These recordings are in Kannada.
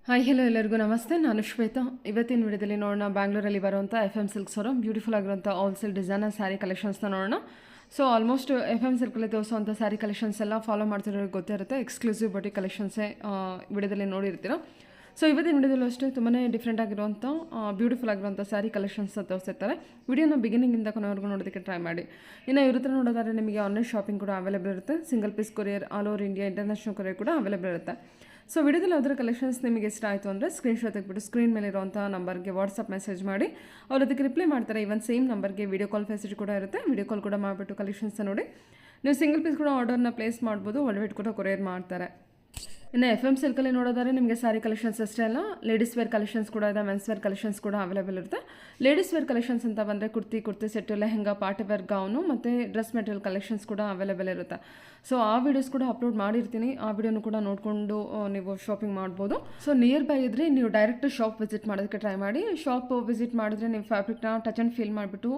ಹಾಯ್ ಹಲೋ ಎಲ್ಲರಿಗೂ ನಮಸ್ತೆ. ನಾನು ಶ್ವೇತಾ. ಇವತ್ತಿನ ವಿಡಿಯೋದಲ್ಲಿ ನೋಡೋಣ ಬ್ಯಾಂಗ್ಳೂರಲ್ಲಿ ಬರುವಂಥ FM ಸಿಲ್ಕ್ ಸೋರಮ್ ಬ್ಯೂಟಿಫುಲ್ ಆಗಿರುವಂಥ ಆಲ್ಸೇಲ್ ಡಿಸೈನರ್ ಸ್ಯಾರಿ ಕಲೆಕ್ಷನ್ಸ್ನ ನೋಡೋಣ. ಸೊ ಆಲ್ಮೋಸ್ಟ್ FM ಸಿಲ್ಕಲ್ಲಿ ತೋರಿಸುವಂಥ ಸ್ಯಾರಿ ಕಲೆಕ್ಷನ್ಸ್ ಎಲ್ಲ ಫಾಲೋ ಮಾಡ್ತಿರೋರಿಗೆ ಗೊತ್ತೇ ಇರುತ್ತೆ. ಎಕ್ಸ್ಕ್ಲೂಸಿವ್ ಬೊಟಿಕ್ ಕಲೆಕ್ಷನ್ಸೇ ವಿಡಿಯೋದಲ್ಲಿ ನೋಡಿರ್ತೀರ. ಸೊ ಇವತ್ತಿನ ವಿಡಿಯೋದಲ್ಲೂ ಅಷ್ಟೇ ತುಂಬಾ ಡಿಫ್ರೆಂಟ್ ಆಗಿರುವಂಥ ಬ್ಯೂಟಿಫುಲ್ ಆಗಿರುವಂಥ ಸ್ಯಾರಿ ಕಲೆಕ್ಷನ್ಸ್ನ ತೋರಿಸ್ತಿರ್ತಾರೆ. ವಿಡಿಯೋನ ಬಿಗಿನಿಂಗಿಂದ ಕೊನೆವರೆಗೂ ನೋಡೋದಕ್ಕೆ ಟ್ರೈ ಮಾಡಿ. ಇನ್ನು ಇವ್ರ ಹತ್ರ ನೋಡೋದಾದ್ರೆ ನಿಮಗೆ ಆನ್ಲೈನ್ ಶಾಪಿಂಗ್ ಕೂಡ ಅವೈಲೇಬಲ್ ಇರುತ್ತೆ. Single piece courier all over India international courier ಕೂಡ ಅವೈಲೇಬಲ್ ಇರುತ್ತೆ. ಸೊ ವಿಡಿಯೋದಲ್ಲಿ ಯಾವುದರ ಕಲೆಕ್ಷನ್ಸ್ ನಿಮಗೆ ಇಷ್ಟ ಆಯಿತು ಅಂದರೆ ಸ್ಕ್ರೀನ್ಶಾಟ್ ತೆಗೆದುಬಿಟ್ಟು ಸ್ಕ್ರೀನ್ ಮೇಲೆ ಇರುವಂಥ ನಂಬರ್ಗೆ ವಾಟ್ಸಪ್ ಮೆಸೇಜ್ ಮಾಡಿ ಅವ್ರು ಅದಕ್ಕೆ ರಿಪ್ಲೈ ಮಾಡ್ತಾರೆ. ಇವನ್ ಸೇಮ್ ನಂಬರ್ಗೆ ವಿಡಿಯೋ ಕಾಲ್ ಫೆಸಿಲಿಟಿ ಕೂಡ ಇರುತ್ತೆ. ವಿಡಿಯೋ ಕಾಲ್ ಕೂಡ ಮಾಡಿಬಿಟ್ಟು ಕಲೆಕ್ಷನ್ಸ್ನ ನೋಡಿ ನೀವು ಸಿಂಗಲ್ ಪೀಸ್ ಕೂಡ ಆರ್ಡರ್ನ ಪ್ಲೇಸ್ ಮಾಡ್ಬೋದು. ವರ್ಲ್ಡ್ ಕೂಡ ಕೊರಿಯರ್ ಮಾಡ್ತಾರೆ. ಇನ್ನು FM ಸಿಲ್ಕಲ್ಲಿ ನೋಡೋದಾದ್ರೆ ನಿಮಗೆ ಸ್ಯಾರಿ ಕಲೆಕ್ಷನ್ಸ್ ಅಷ್ಟೇ ಅಲ್ಲ, ಲೇಡೀಸ್ ವೇರ್ ಕಲೆಕ್ಷನ್ಸ್ ಕೂಡ ಇದೆ, ಮೆನ್ಸ್ ವೇರ್ ಕಲೆಕ್ಷನ್ಸ್ ಕೂಡ ಅವೈಲೇಬಲ್ ಇರುತ್ತೆ. ಲೇಡೀಸ್ ವೇರ್ ಕಲೆಕ್ಷನ್ಸ್ ಅಂತ ಬಂದರೆ kurti set, lehenga, party wear gown ಮತ್ತು ಡ್ರೆಸ್ ಮೆಟೀರಿಯಲ್ ಕಲೆಕ್ಷನ್ಸ್ ಕೂಡ ಅವೈಲೇಬಲ್ ಇರುತ್ತೆ. ಸೊ ಆ ವಿಡಿಯೋಸ್ ಕೂಡ ಅಪ್ಲೋಡ್ ಮಾಡಿರ್ತೀನಿ. ಆ ವಿಡಿಯೋನು ಕೂಡ ನೋಡಿಕೊಂಡು ನೀವು ಶಾಪಿಂಗ್ ಮಾಡ್ಬೋದು. ಸೊ ನಿಯರ್ ಬೈ ಇದ್ದರೆ ನೀವು ಡೈರೆಕ್ಟ್ ಶಾಪ್ ವಿಸಿಟ್ ಮಾಡೋದಕ್ಕೆ ಟ್ರೈ ಮಾಡಿ. ಶಾಪ್ ವಿಸಿಟ್ ಮಾಡಿದ್ರೆ ನೀವು ಫ್ಯಾಬ್ರಿಕ್ನ ಟಚ್ ಆ್ಯಂಡ್ ಫೀಲ್ ಮಾಡಿಬಿಟ್ಟು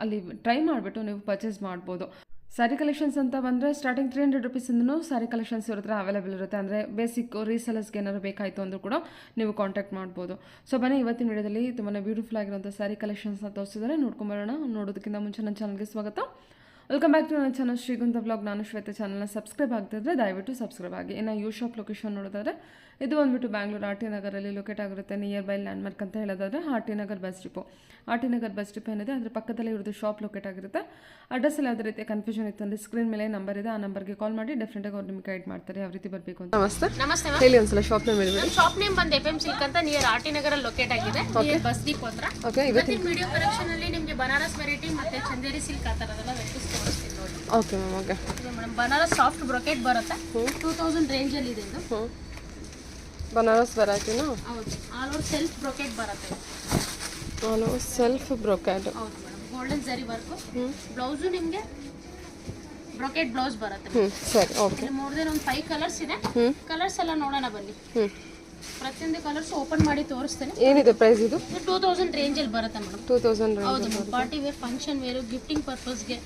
ಅಲ್ಲಿ ಟ್ರೈ ಮಾಡಿಬಿಟ್ಟು ನೀವು ಪರ್ಚೇಸ್ ಮಾಡ್ಬೋದು. ಸ್ಯಾರಿ ಕಲೆಕ್ಷನ್ಸ್ ಅಂತ ಬಂದರೆ ಸ್ಟಾರ್ಟಿಂಗ್ 300 ರುಪೀಸಿಂದನೂ ಸ್ಯಾರಿ ಕಲೆಕ್ಷನ್ಸ್ ಇವ್ರ ಹತ್ರ ಅವೈಲೇಬಲ್ ಇರುತ್ತೆ. ಅಂದರೆ ಬೇಸಿಕ್ ರೀಸೆಲರ್ಸ್ಗೆ ಏನಾದ್ರು ಬೇಕಾಯಿತು ಅಂದರೂ ಕೂಡ ನೀವು ಕಾಂಟ್ಯಾಕ್ಟ್ ಮಾಡ್ಬೋದು. ಸೊ ಬನ್ನಿ ಇವತ್ತಿನ ವಿಡಿಯೋದಲ್ಲಿ ತುಂಬಾ ಬ್ಯೂಟಿಫುಲ್ ಆಗಿರುವಂಥ ಸ್ಯಾರಿ ಕಲೆಕ್ಷನ್ಸ್ನ ತೋರಿಸಿದರೆ ನೋಡ್ಕೊಂಬರೋಣ. ನೋಡೋದಕ್ಕಿಂತ ಮುಂಚೆ ನನ್ನ ಚಾನಲ್ಗೆ ಸ್ವಾಗತ. ವೆಲ್ಕಮ್ ಬ್ಯಾಕ್ ಟು ನನ್ನ ಚಾನಲ್ ಶ್ರೀಗಂಧ ಬ್ಲಾಗ್. ನಾನು ಶ್ವೇತಾ. ಚಾನಲ್ನ ಸಬ್ಸ್ಕ್ರೈಬ್ ಆಗ್ತಿದ್ರೆ ದಯವಿಟ್ಟು ಸಬ್ಸ್ಕ್ರೈಬ್ ಆಗಿ. ಇನ್ನು ಯೂ ಶಾಪ್ ಲೊಕೇಶನ್ ನೋಡೋದಾದ್ರೆ ಇದು ಬಂದುಬಿಟ್ಟು ಬ್ಯಾಂಗ್ಳೂರು RT ನಗರಲ್ಲಿ ಲೊಕೇಟ್ ಆಗಿರುತ್ತೆ. ನಿಯರ್ ಬೈ ಲ್ಯಾಂಡ್ಮಾರ್ಕ್ ಅಂತ ಹೇಳೋದಾದ್ರೆ RT Nagar bus depot. RT Nagar bus depot ಏನಿದೆ ಅದರ ಪಕ್ಕದಲ್ಲಿ ಇವ್ರದ್ದು ಶಾಪ್ ಲೊಕೇಟ್ ಆಗಿರುತ್ತೆ. ಅಡ್ರೆಸ್ ಎಲ್ಲ ಯಾವುದೇ ರೀತಿಯ ಕನ್ಫ್ಯೂಷನ್ ಇತ್ತು ಅಂದರೆ ಸ್ಕ್ರೀನ್ ಮೇಲೆ ನಂಬರ್ ಇದೆ, ಆ ನಂಬರ್ಗೆ ಕಾಲ್ ಮಾಡಿ ಡೆಫಿನೆಟಾಗಿ ಅವ್ರು ನಿಮಗೆ ಗೈಡ್ ಮಾಡ್ತಾರೆ ಯಾವ ರೀತಿ ಬರಬೇಕು ಅಂತ. ನಮಸ್ತೆ ಹೇಳಿ ಒಂದ್ಸಲ ಶಾಪ್ ನೇಮ್ ಹೇಳಿ. ಶಾಪ್ ನೇಮ್ ಬಂದು FM ಸಿಲ್ಕ್ ಅಂತ ನಿಯರ್ RT ನಗರಲ್ಲಿ ಲೊಕೇಟ್ ಆಗಿದೆ, ನಿಯರ್ ಬಸ್ ಡಿಪೋ ಹತ್ರ. ಓಕೆ, ಇವತ್ತಿನ ವಿಡಿಯೋ ಕಲೆಕ್ಷನ್ ಅಲ್ಲಿ ನಿಮಗೆ ಬನಾರಸ್ ವೆರೈಟಿ ಮತ್ತೆ ಚಂದೇರಿ ಸಿಲ್ಕ್ ಆ ಥರದೆಲ್ಲ ವೆರೈಟೀಸ್ ತೋರಿಸ್ತೀನಿ ನೋಡಿ. Okay ma'am. Okay madam, Banaras soft brocade ಬರುತ್ತೆ, 2000 ರೇಂಜಲ್ಲಿ ಇದೆ ಇದು. ಬನಾರಸ್ ವೆರೈಟಿನಾ? ಹೌದು, ಆಲ್ ಓವರ್ ಸೆಲ್ಫ್ ಬ್ರೊಕೆಟ್ ಬರುತ್ತೆ. All over self brocade. ಹೌದು ಮೇಡಮ್, ಗೋಲ್ಡನ್ ಜರಿ ವರ್ಕ್. ಬ್ಲೌಸು ನಿಮಗೆ ಬ್ರೊಕೆಟ್ ಬ್ಲೌಸ್ ಬರುತ್ತೆ. ಸರಿ, ಓಕೆ. ಮೋರ್ ದೆನ್ ಒಂದು 5 ಕಲರ್ಸ್ ಇದೆ. ಕಲರ್ಸ್ ಎಲ್ಲ ನೋಡೋಣ ಬನ್ನಿ. ಪ್ರತಿಯೊಂದು ಕಲರ್ಸ್ ಓಪನ್ ಮಾಡಿ ತೋರಿಸ್ತೇನೆ. ಏನಿದೆ ಪ್ರೈಸ್ ಇದು? 2000 ರೇಂಜಲ್ಲಿ ಬರುತ್ತೆ ಮೇಡಮ್. 2000 ಹೌದು madam, party wear, function wear, gifting ಪರ್ಪಸ್ಗೆ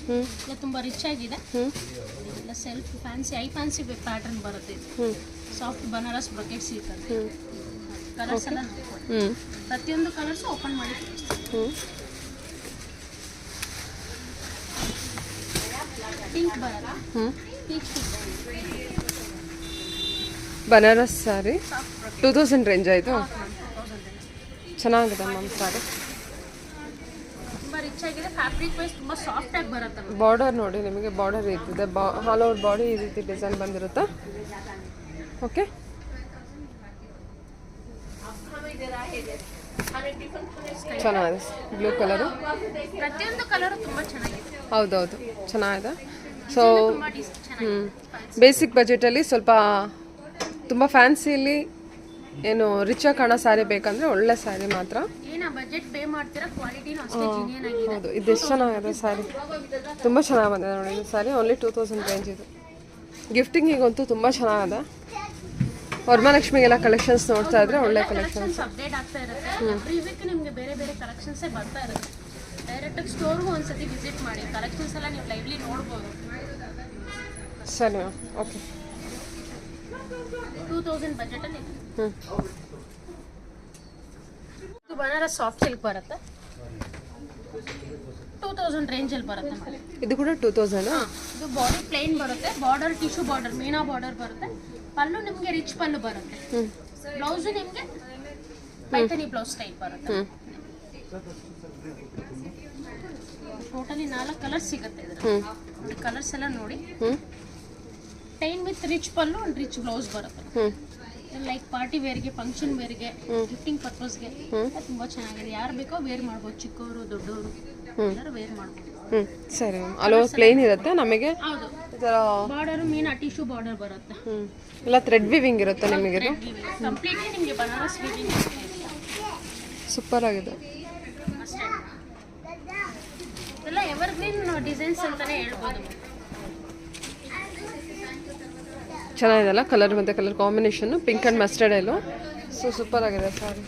ಎಲ್ಲ ತುಂಬ ರಿಚ್ ಆಗಿದೆ. ಎಲ್ಲ ಸೆಲ್ಫ್ ಫ್ಯಾನ್ಸಿ ಐ ಫ್ಯಾನ್ಸಿ ಪ್ಯಾಟರ್ನ್ ಬರುತ್ತೆ ಇದು. ಸಾಫ್ಟ್ ಬನಾರಸ್ ಬ್ರೊಕೆಟ್ ಸಿಲ್ಕ್ ಅಂತ. ಕಲರ್ಸ್ ಎಲ್ಲ ನೋಡ್ಕೊಳ್ಳಿ. ಪ್ರತಿಯೊಂದು ಕಲರ್ಸ್ ಓಪನ್ ಮಾಡಿ ಪಿಂಕ್ ಬರುತ್ತೆ. ಬನಾರಸ್ ಸ್ಯಾರಿ 2000 ರೇಂಜ್ ಆಯಿತು. ಚೆನ್ನಾಗಿದೆ ಮ್ಯಾಮ್ ಸ್ಯಾರಿ. ತುಂಬ ರಿಚ್ ಆಗಿದೆ. ಫ್ಯಾಬ್ರಿಕ್ ವೈಸ್ ತುಂಬ ಸಾಫ್ಟ್ ಆಗಿ ಬರುತ್ತೆ. ಬಾರ್ಡರ್ ನೋಡಿ, ನಿಮಗೆ ಬಾರ್ಡರ್ ಇರ್ತದೆ. ಆಲ್ ಓವರ್ ಬಾಡಿ ಈ ರೀತಿ ಡಿಸೈನ್ ಬಂದಿರುತ್ತೆ. ಓಕೆ, ಚೆನ್ನಾಗಿದೆ. ಬ್ಲೂ ಕಲರು, ಪ್ರತಿಯೊಂದು ಕಲರು ತುಂಬ ಚೆನ್ನಾಗಿದೆ. ಹೌದೌದು ಚೆನ್ನಾಗಿದೆ. ಸೊ ಬೇಸಿಕ್ ಬಜೆಟಲ್ಲಿ ಸ್ವಲ್ಪ ತುಂಬ ಫ್ಯಾನ್ಸಿಲಿ ಏನು ರಿಚಾಗಿ ಕಾಣೋ ಸ್ಯಾರಿ ಬೇಕಂದರೆ ಒಳ್ಳೆ ಸ್ಯಾರಿ ಮಾತ್ರ. ಏನು ಬಜೆಟ್ ಪೇ ಮಾಡ್ತೀರಾ, ಕ್ವಾಲಿಟಿನೂ ಅಷ್ಟೇ ಜಿನಿಯನ್ ಆಗಿದೆ. ಹೌದು, ಇದು ಎಷ್ಟು ಚೆನ್ನಾಗಿದೆ ಸ್ಯಾರಿ, ತುಂಬ ಚೆನ್ನಾಗಿ ಬಂದಿದೆ ನೋಡಿ. ಇದು ಸ್ಯಾರಿ ಓನ್ಲಿ 2000 ರೇಂಜ್. ಇದು ಗಿಫ್ಟಿಂಗಿಗಂತೂ ತುಂಬ ಚೆನ್ನಾಗಿದೆ. ವರಮಹಾಲಕ್ಷ್ಮಿಗೆಲ್ಲ ಕಲೆಕ್ಷನ್ಸ್ ನೋಡ್ತಾ ಇದ್ರೆ ಒಳ್ಳೆ ಕಲೆಕ್ಷನ್ಸ್ ಅಪ್ಡೇಟ್ ಆಗ್ತಾ ಇರುತ್ತೆ. ಎವ್ರಿ ವೀಕ್ ನಿಮಗೆ ಬೇರೆ ಬೇರೆ ಕಲೆಕ್ಷನ್ಸೇ ಬರ್ತಾ ಇರುತ್ತೆ. ಡೈರೆಕ್ಟಾಗಿ ಸ್ಟೋರ್ಗೂ ಒಂದ್ಸತಿ ವಿಸಿಟ್ ಮಾಡಿ, ಕಲೆಕ್ಷನ್ಸ್ ಎಲ್ಲ ನೀವು ಲೈವ್ಲಿ ನೋಡ್ಬೋದು. ಸರಿ ಮ್ಯಾಮ್, ಓಕೆ. 2000 ಬಜೆಟಲ್ಲಿ ಇದು ಬನಾರಸ್ ಸಾಫ್ಟ್ ಸಿಲ್ಕ್ ಬರುತ್ತೆ. 2000 ರೇಂಜಲ್ಲಿ ಬರುತ್ತೆ. ಇದು ಕೂಡ 2000. ಇದು ಬಾಡಿ ಪ್ಲೇನ್ ಬರುತ್ತೆ. ಬಾರ್ಡರ್ ಟಿಶ್ಯೂ ಬಾರ್ಡರ್, ಮೀನಾ ಬಾರ್ಡರ್ ಬರುತ್ತೆ. ಪಲ್ಲು ನಿಮಗೆ ರಿಚ್ ಪಲ್ಲು ಬರುತ್ತೆ. ಬ್ಲೌಸು ನಿಮಗೆ ಪೈಥಾನಿ ಬ್ಲೌಸ್ ಟೈಪ್ ಬರುತ್ತೆ. ಟೋಟಲಿ 4 ಕಲರ್ಸ್ ಸಿಗುತ್ತೆ ಇದರಲ್ಲಿ. ಕಲರ್ಸ್ ಎಲ್ಲ ನೋಡಿ. Plane with rich pallu and rich blouse ಬರುತ್ತೆ. ಲೈಕ್ ಪಾರ್ಟಿ ವೇರ್ಗೆ, ಫಂಕ್ಷನ್ ವೇರ್ಗೆ, ಗಿಫ್ಟಿಂಗ್ ಪರ್ಪಸ್ಗೆ ತುಂಬ ಚೆನ್ನಾಗಿದೆ. ಯಾರು ಬೇಕೋ ವೇರ್ ಮಾಡ್ಬೋದು, ಚಿಕ್ಕವರು ದೊಡ್ಡವರು ಎಲ್ಲರೂ ವೇರ್ ಮಾಡ್ಬೋದು. ಸರಿ ಮ್ಯಾಮ್. ಅಲ್ಲೋ ಪ್ಲೇನ್ ಇರುತ್ತೆ ನಮಗೆ. ಹೌದು, ಬಾರ್ಡರ್ ಮೀನಾ ಟಿಶ್ಯೂ ಬಾರ್ಡರ್ ಬರುತ್ತೆ. ಎಲ್ಲ ಥ್ರೆಡ್ ವಿವಿಂಗ್ ಇರುತ್ತೆ ನಿಮಗೆ. ಕಂಪ್ಲೀಟ್ಲಿ ನಿಮಗೆ ಬನಾರಸ್ ವಿವಿಂಗ್ ಸೂಪರ್ ಆಗಿದೆ. ಇದೆಲ್ಲ ಎವರ್ಗ್ರೀನ್ ಡಿಸೈನ್ಸ್ ಅಂತಾನೆ ಹೇಳ್ಬೋದು. ಚೆನ್ನಾಗಿದೆಲ್ಲ ಕಲರ್ ಮತ್ತು colour combination, pink and mustard ಎಲ್ಲು. ಸೊ ಸೂಪರ್ ಆಗಿದೆ sari.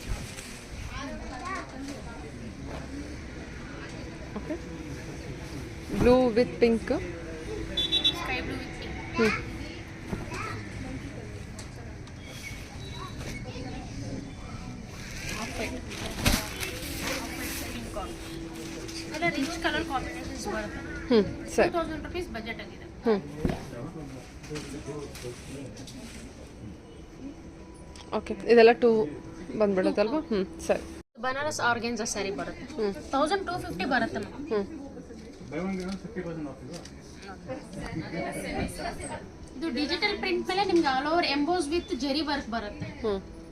Okay, blue with pink. Sky blue with pink. Of white ಎಲ್ಲ ರಿಚ್ ಕಲರ್ ಕಾಂಬಿನೇಷನ್ಸ್ ಬರುತ್ತೆ. ಸರಿ 2000 rupees ಬಜೆಟ್ ಆಗಿದೆ. ಓಕೆ, ಇದೆಲ್ಲ 2 ಬಂದ್ಬಿಡುತ್ತಲ್ವಾ? ಸರಿ. ಬನಾರಸ್ ಆರ್ಗೆನ್ಜಾ ಸ್ಯಾರಿ ಬರುತ್ತೆ. 1250 ಬರುತ್ತೆ ಮ್ಯಾಮ್. ಇದು ಡಿಜಿಟಲ್ ಪ್ರಿಂಟ್ ಮೇಲೆ ನಿಮ್ಗೆ all over emboss with zari work ಬರುತ್ತೆ.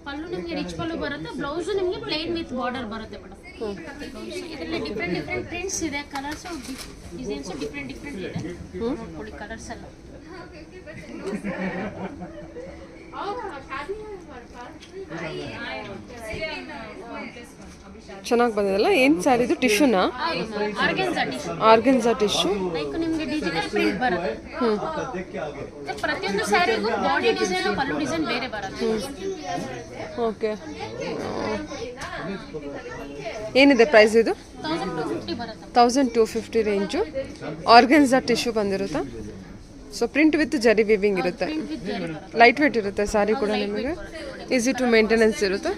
ಪಲ್ಲು ನಿಮಗೆ ರಿಚ್ ಪಲ್ಲು ಬರುತ್ತೆ, ಬ್ಲೌಸು ನಿಮಗೆ ಪ್ಲೇನ್ ವಿತ್ ಬಾರ್ಡರ್ ಬರುತ್ತೆ ಮೇಡಮ್. ಇದರಲ್ಲಿ ಡಿಫ್ರೆಂಟ್ ಡಿಫ್ರೆಂಟ್ ಪ್ರಿಂಟ್ಸ್ ಇದೆ, ಕಲರ್ಸ್ ಡಿಸೈನ್ಸ್ ಡಿಫ್ರೆಂಟ್ ಇದೆ. ನೋಡ್ಕೊಳ್ಳಿ ಕಲರ್ಸ್ ಎಲ್ಲ. ಚೆನ್ನಾಗಿ ಬಂದಿದೆಲ್ಲ. ಏನು ಸ್ಯಾರಿ ಇದು? ಟಿಶ್ಯೂನಾ? Organza tissue. ಲೈಕ್ ನಿಮಗೆ ಡಿಜಿಟಲ್ ಪ್ರಿಂಟ್ ಬರುತ್ತೆ. ಪ್ರತಿಯೊಂದು ಸ್ಯಾರಿಗೂ ಬಾಡಿ ಡಿಸೈನ್ ಪಲ್ಲು ಡಿಸೈನ್ ಬೇರೆ ಬರುತ್ತೆ. ಓಕೆ, ಏನಿದೆ ಪ್ರೈಸ್ ಇದು? 1250 ಬರುತ್ತೆ. 1250 ರೇಂಜು. ಆರ್ಗೆನ್ಜಾ ಟಿಶ್ಯೂ ಬಂದಿರುತ್ತಾ? ಸೊ ಪ್ರಿಂಟ್ ವಿತ್ ಜರಿ ವಿವಿಂಗ್ ಇರುತ್ತೆ. ಲೈಟ್ ವೇಟ್ ಇರುತ್ತೆ ಸ್ಯಾರಿ ಕೂಡ, ನಿಮಗೆ ಈಸಿ ಟು ಮೇಂಟೆನೆನ್ಸ್ ಇರುತ್ತೆ.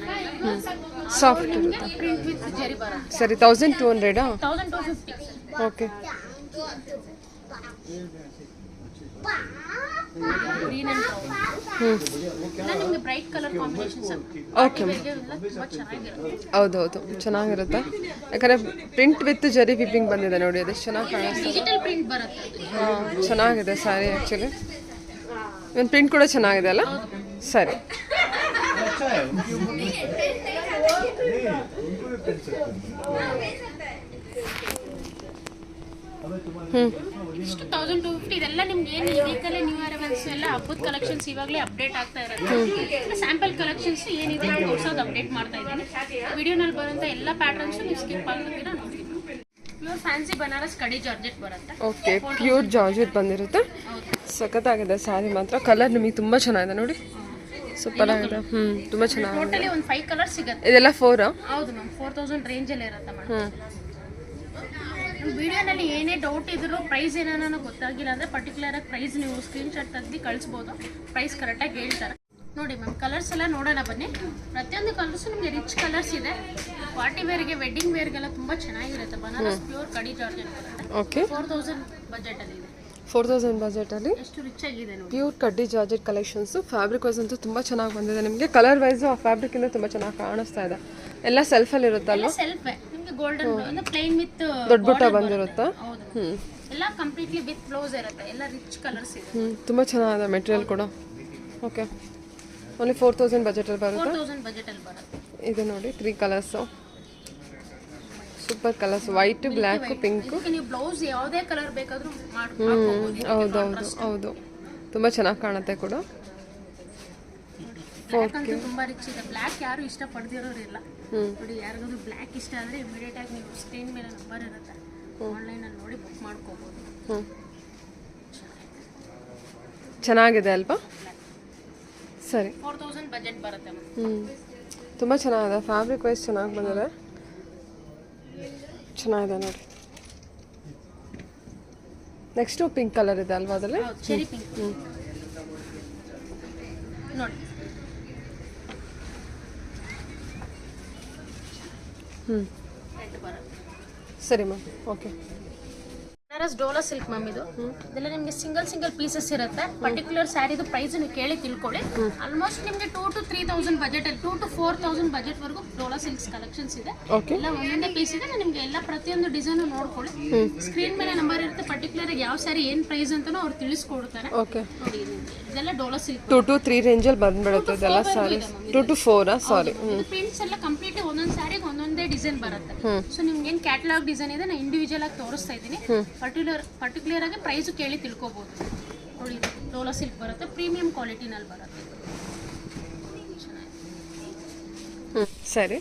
ಸಾಫ್ಟ್ ಇರುತ್ತೆ. ಪ್ರಿಂಟ್ ವಿತ್ ಜರಿ ಬರುತ್ತೆ. ಸರಿ, 1200? 1250. ಓಕೆ. ಗ್ರೀನ್ ಅಂಡ್ ಎಲ್ಲ ನಿಮಗೆ ಬ್ರೈಟ್ ಕಲರ್ ಕಾಂಬಿನೇಷನ್ಸ್. ಓಕೆ, ತುಂಬಾ ಚೆನ್ನಾಗಿರುತ್ತೆ. ಹೌದೌದು, ಚೆನ್ನಾಗಿರುತ್ತೆ. ಯಾಕಂದರೆ ಪ್ರಿಂಟ್ ವಿತ್ ಜರಿ ವಿಪಿಂಗ್ ಬಂದಿದೆ ನೋಡಿ, ಅದೆಷ್ಟು ಚೆನ್ನಾಗಿ ಕಾಣಿಸ್ತದೆ. ಡಿಜಿಟಲ್ ಪ್ರಿಂಟ್ ಬರುತ್ತೆ. ಹಾಂ, ಚೆನ್ನಾಗಿದೆ ಸ್ಯಾರಿ ಆ್ಯಕ್ಚುಲಿ. ಒಂದು ಪ್ರಿಂಟ್ ಕೂಡ ಚೆನ್ನಾಗಿದೆ ಅಲ್ಲ? ಸರಿ. ಇಷ್ಟು 1250. ಇದೆಲ್ಲ ನಿಮ್ಗೆ ಏನು ವೀಕಲ್ಲಿ ನ್ಯೂ ಅರೈವಲ್ಸ್ ಎಲ್ಲ ಹಬ್ಬದ ಕಲೆಕ್ಷನ್ಸ್ ಇವಾಗಲೇ ಅಪ್ಡೇಟ್ ಆಗ್ತಾ ಇರುತ್ತೆ. ಸ್ಯಾಂಪಲ್ ಕಲೆಕ್ಷನ್ಸ್ ಏನಿದೆ ತೋರ್ಸೋದು ಅಪ್ಡೇಟ್ ಮಾಡ್ತಾ ಇದ್ದೀನಿ. ವಿಡಿಯೋನಲ್ಲಿ ಬರುವಂಥ ಎಲ್ಲ ಪ್ಯಾಟರ್ನ್ಸ್ ನೀವು ಸ್ಕಿಪ್ ಆಗ್ತಿದ್ದೀರ ನೋಡಿ. ಪ್ಯೂರ್ ಫ್ಯಾನ್ಸಿ ಬನಾರಸ್ ಕಡಿ ಜಾರ್ಜೆಟ್ ಬರುತ್ತೆ. ಓಕೆ, ಪ್ಯೂರ್ ಜಾರ್ಜೆಟ್ ಬಂದಿರುತ್ತೆ. ಸಖತ್ತಾಗಿದೆ ಸ್ಯಾರಿ ಮಾತ್ರ. ಕಲರ್ ನಿಮಗೆ ತುಂಬ ಚೆನ್ನಾಗಿದೆ ನೋಡಿ, ಸೂಪರ್ ಆಗಿದೆ. ತುಂಬ ಚೆನ್ನಾಗಿದೆ. ಟೋಟಲಿ ಒಂದು 5 ಕಲರ್ ಸಿಗುತ್ತೆ. ಇದೆಲ್ಲ 4? ಹೌದು ಮ್ಯಾಮ್, 4000 ರೇಂಜಲ್ಲಿ ಇರುತ್ತೆ ಮೇಡಮ್. ವಿಡಿಯೋನಲ್ಲಿ ಏನೇ ಡೌಟ್ ಇದ್ರು ಪ್ರೈಸ್ ಏನಾನ ಗೊತ್ತಾಗಿಲ್ಲ ಅಂದರೆ ಪರ್ಟಿಕ್ಯುಲರ್ ಆಗಿ ಪ್ರೈಸ್ ನೀವು ಸ್ಕ್ರೀನ್ಶಾಟ್ ತೆಗೆದು ಕಳಿಸ್ಬೋದು. ಪ್ರೈಸ್ ಕರೆಕ್ಟಾಗಿ ಹೇಳ್ತಾರೆ ನೋಡಿ ಮ್ಯಾಮ್. ಕಲರ್ಸ್ ಎಲ್ಲ ನೋಡೋಣ ಬನ್ನಿ. ಪ್ರತಿಯೊಂದು ಕಲರ್ಸು ನಿಮಗೆ ರಿಚ್ ಕಲರ್ಸ್ ಇದೆ. ಪಾರ್ಟಿ ವೇರ್ಗೆ, ವೆಡ್ಡಿಂಗ್ ವೇರ್ಗೆಲ್ಲ ತುಂಬ ಚೆನ್ನಾಗಿರುತ್ತೆ. ಬನಾರಸ್ ಪ್ಯೂರ್ ಕಡಿ ಜಾರ್ಜೆಟ್ ಬರುತ್ತೆ. ಓಕೆ, 4000 ಬಜೆಟಲ್ಲಿ ಇದೆ. 4000 ಬಜೆಟಲ್ಲಿ ಎಷ್ಟು ರಿಚ್ ಆಗಿದೆ ನೋಡಿ. ಪ್ಯೂರ್ ಕಡ್ಡಿ ಜಾರ್ಜೆಟ್ ಕಲೆಕ್ಷನ್ಸು. ಫ್ಯಾಬ್ರಿಕ್ ವೈಸ್ ಅಂತೂ ತುಂಬ ಚೆನ್ನಾಗಿ ಬಂದಿದೆ ನಿಮಗೆ. ಕಲರ್ ವೈಸು ಆ ಫ್ಯಾಬ್ರಿಕ್ಕಿಂದ ತುಂಬ ಚೆನ್ನಾಗಿ ಕಾಣಿಸ್ತಾ ಇದೆ. ಎಲ್ಲ ಸೆಲ್ಫಲ್ಲಿ ಇರುತ್ತಲ್ವ? ಸೆಲ್ಫ್ ನಿಮಗೆ ಗೋಲ್ಡನ್ ಅಂದ್ರೆ ಪ್ಲೈನ್ ವಿತ್ ದೊಡ್ಡ ಬುಟ್ಟ ಬಂದಿರುತ್ತಾ? ಹೌದು. ಎಲ್ಲ ಕಂಪ್ಲೀಟ್ಲಿ ವಿತ್ ಬ್ಲೌಸ್ ಇರುತ್ತೆ. ಎಲ್ಲ ರಿಚ್ ಕಲರ್ಸ್ ಇದೆ. ತುಂಬ ಚೆನ್ನಾಗಿದೆ ಮೆಟೀರಿಯಲ್ ಕೂಡ. ಓಕೆ, ಓನ್ಲಿ 4000 ಬಜೆಟಲ್ಲಿ ಬರುತ್ತೆ. 4000 ಬಜೆಟಲ್ಲಿ ಬರುತ್ತೆ. ಇದು ನೋಡಿ 3 colours, super colours. White, black, pink. ನೀವು ಬ್ಲೌಸ್ ಯಾವುದೇ ಕಲರ್ ಬೇಕಾದರೂ ಮಾಡ್ಕೋಬಹುದು. ಹೌದೌದು, ಹೌದು, ತುಂಬ ಚೆನ್ನಾಗಿ ಕಾಣುತ್ತೆ ಕೂಡ. ಬ್ಲ್ಯಾಕ್ ಅಂತೂ ತುಂಬಾ ರಿಚ್ ಇದೆ. ಬ್ಲ್ಯಾಕ್ ಯಾರು ಇಷ್ಟ ಪಡ್ದಿರೋರಿಲ್ಲ ನೋಡಿ. ಯಾರಿಗಾದ್ರೂ ಬ್ಲ್ಯಾಕ್ ಇಷ್ಟ ಆದರೆ ಇಮಿಡಿಯೇಟ್ ಆಗಿ ನೀವು ಸ್ಕ್ರೀನ್ ಮೇಲೆ ನಂಬರ್ ಇರುತ್ತೆ, ಆನ್ಲೈನಲ್ಲಿ ನೋಡಿ ಬುಕ್ ಮಾಡ್ಕೋಬಹುದು. ಚೆನ್ನಾಗಿದೆ ಅಲ್ವಾ? ಸರಿ, 4000 ಬಜೆಟ್ ಬರುತ್ತೆ. ತುಂಬ ಚೆನ್ನಾಗಿದೆ. ಫ್ಯಾಬ್ರಿಕ್ ವೈಸ್ ಚೆನ್ನಾಗಿ ಬಂದಿದೆ, ಚೆನ್ನಾಗಿದೆ ನೋಡಿ. ನೆಕ್ಸ್ಟು ಪಿಂಕ್ ಕಲರ್ ಇದೆ ಅಲ್ವಾ ಅದರಲ್ಲಿ? ಚೆರಿ ಪಿಂಕ್ ನೋಡಿ. ರೆಡ್ ಬರುತ್ತೆ. ಸರಿ ma'am, okay. Banaras Dhola silk ma'am ಇದು. ಇದೆಲ್ಲ ನಿಮಗೆ ಸಿಂಗಲ್ ಪೀಸಸ್ ಇರುತ್ತೆ. ಪರ್ಟಿಕ್ಯುಲರ್ ಸ್ಯಾರಿದು ಪ್ರೈಸ್ ನೀವು ಕೇಳಿ ತಿಳ್ಕೊಳ್ಳಿ. ಆಲ್ಮೋಸ್ಟ್ ನಿಮಗೆ 2 to 3000 ಬಜೆಟ್, 2 to 4000 ಬಜೆಟ್ ವರೆಗೂ ಡೋಲಾ ಸಿಲ್ಕ್ಸ್ ಕಲೆಕ್ಷನ್ಸ್ ಇದೆ. ಎಲ್ಲ ಒಂದೊಂದೇ ಪೀಸ್ ಇದೆ. ನಿಮಗೆ ಎಲ್ಲ ಪ್ರತಿಯೊಂದು ಡಿಸೈನ್ ನೋಡ್ಕೊಳ್ಳಿ. ಸ್ಕ್ರೀನ್ ಮೇಲೆ ನಂಬರ್ ಇರುತ್ತೆ. ಪರ್ಟಿಕ್ಯುಲರ್ ಆಗಿ ಯಾವ ಸ್ಯಾರಿ ಏನ್ ಪ್ರೈಸ್ ಅಂತಾನೂ ಅವ್ರು ತಿಳಿಸ್ಕೊಡ್ತಾರೆ. ಓಕೆ, ನೋಡಿ ಇದೆಲ್ಲ ಡೋಲಾ ಸಿಲ್ಕ್ 2 to 3 ರೇಂಜಲ್ಲಿ ಬಂದ್ಬಿಡುತ್ತೆ ಇದೆಲ್ಲ ಸ್ಯಾರಿ. 2 to 4? ಸಾರಿ. ಪ್ರಿಂಟ್ಸ್ ಎಲ್ಲ ಕಂಪ್ಲೀಟ್ಲಿ ಒಂದೊಂದು ಸ್ಯಾರಿಗೆ ಒಂದೊಂದೇ ಡಿಸೈನ್ ಬರುತ್ತೆ. ಸೊ ನಿಮ್ಗೆ ಏನು ಕ್ಯಾಟಲಾಗ್ ಡಿಸೈನ್ ಇದೆ, ನಾನು ಇಂಡಿವಿಜುವಲ್ ಆಗಿ ತೋರಿಸ್ತಾ ಇದ್ದೀನಿ. ಪರ್ಟಿಕ್ಯುಲರ್ ಆಗಿ ಪ್ರೈಸ್ ಕೇಳಿ ತಿಳ್ಕೊಬಹುದು ನೋಡಿ. ಡೋಲಾ ಸಿಲ್ಕ್ ಬರುತ್ತೆ, ಪ್ರೀಮಿಯಂ ಕ್ವಾಲಿಟಿನಲ್ಲಿ ಬರುತ್ತೆ. ಸರಿ,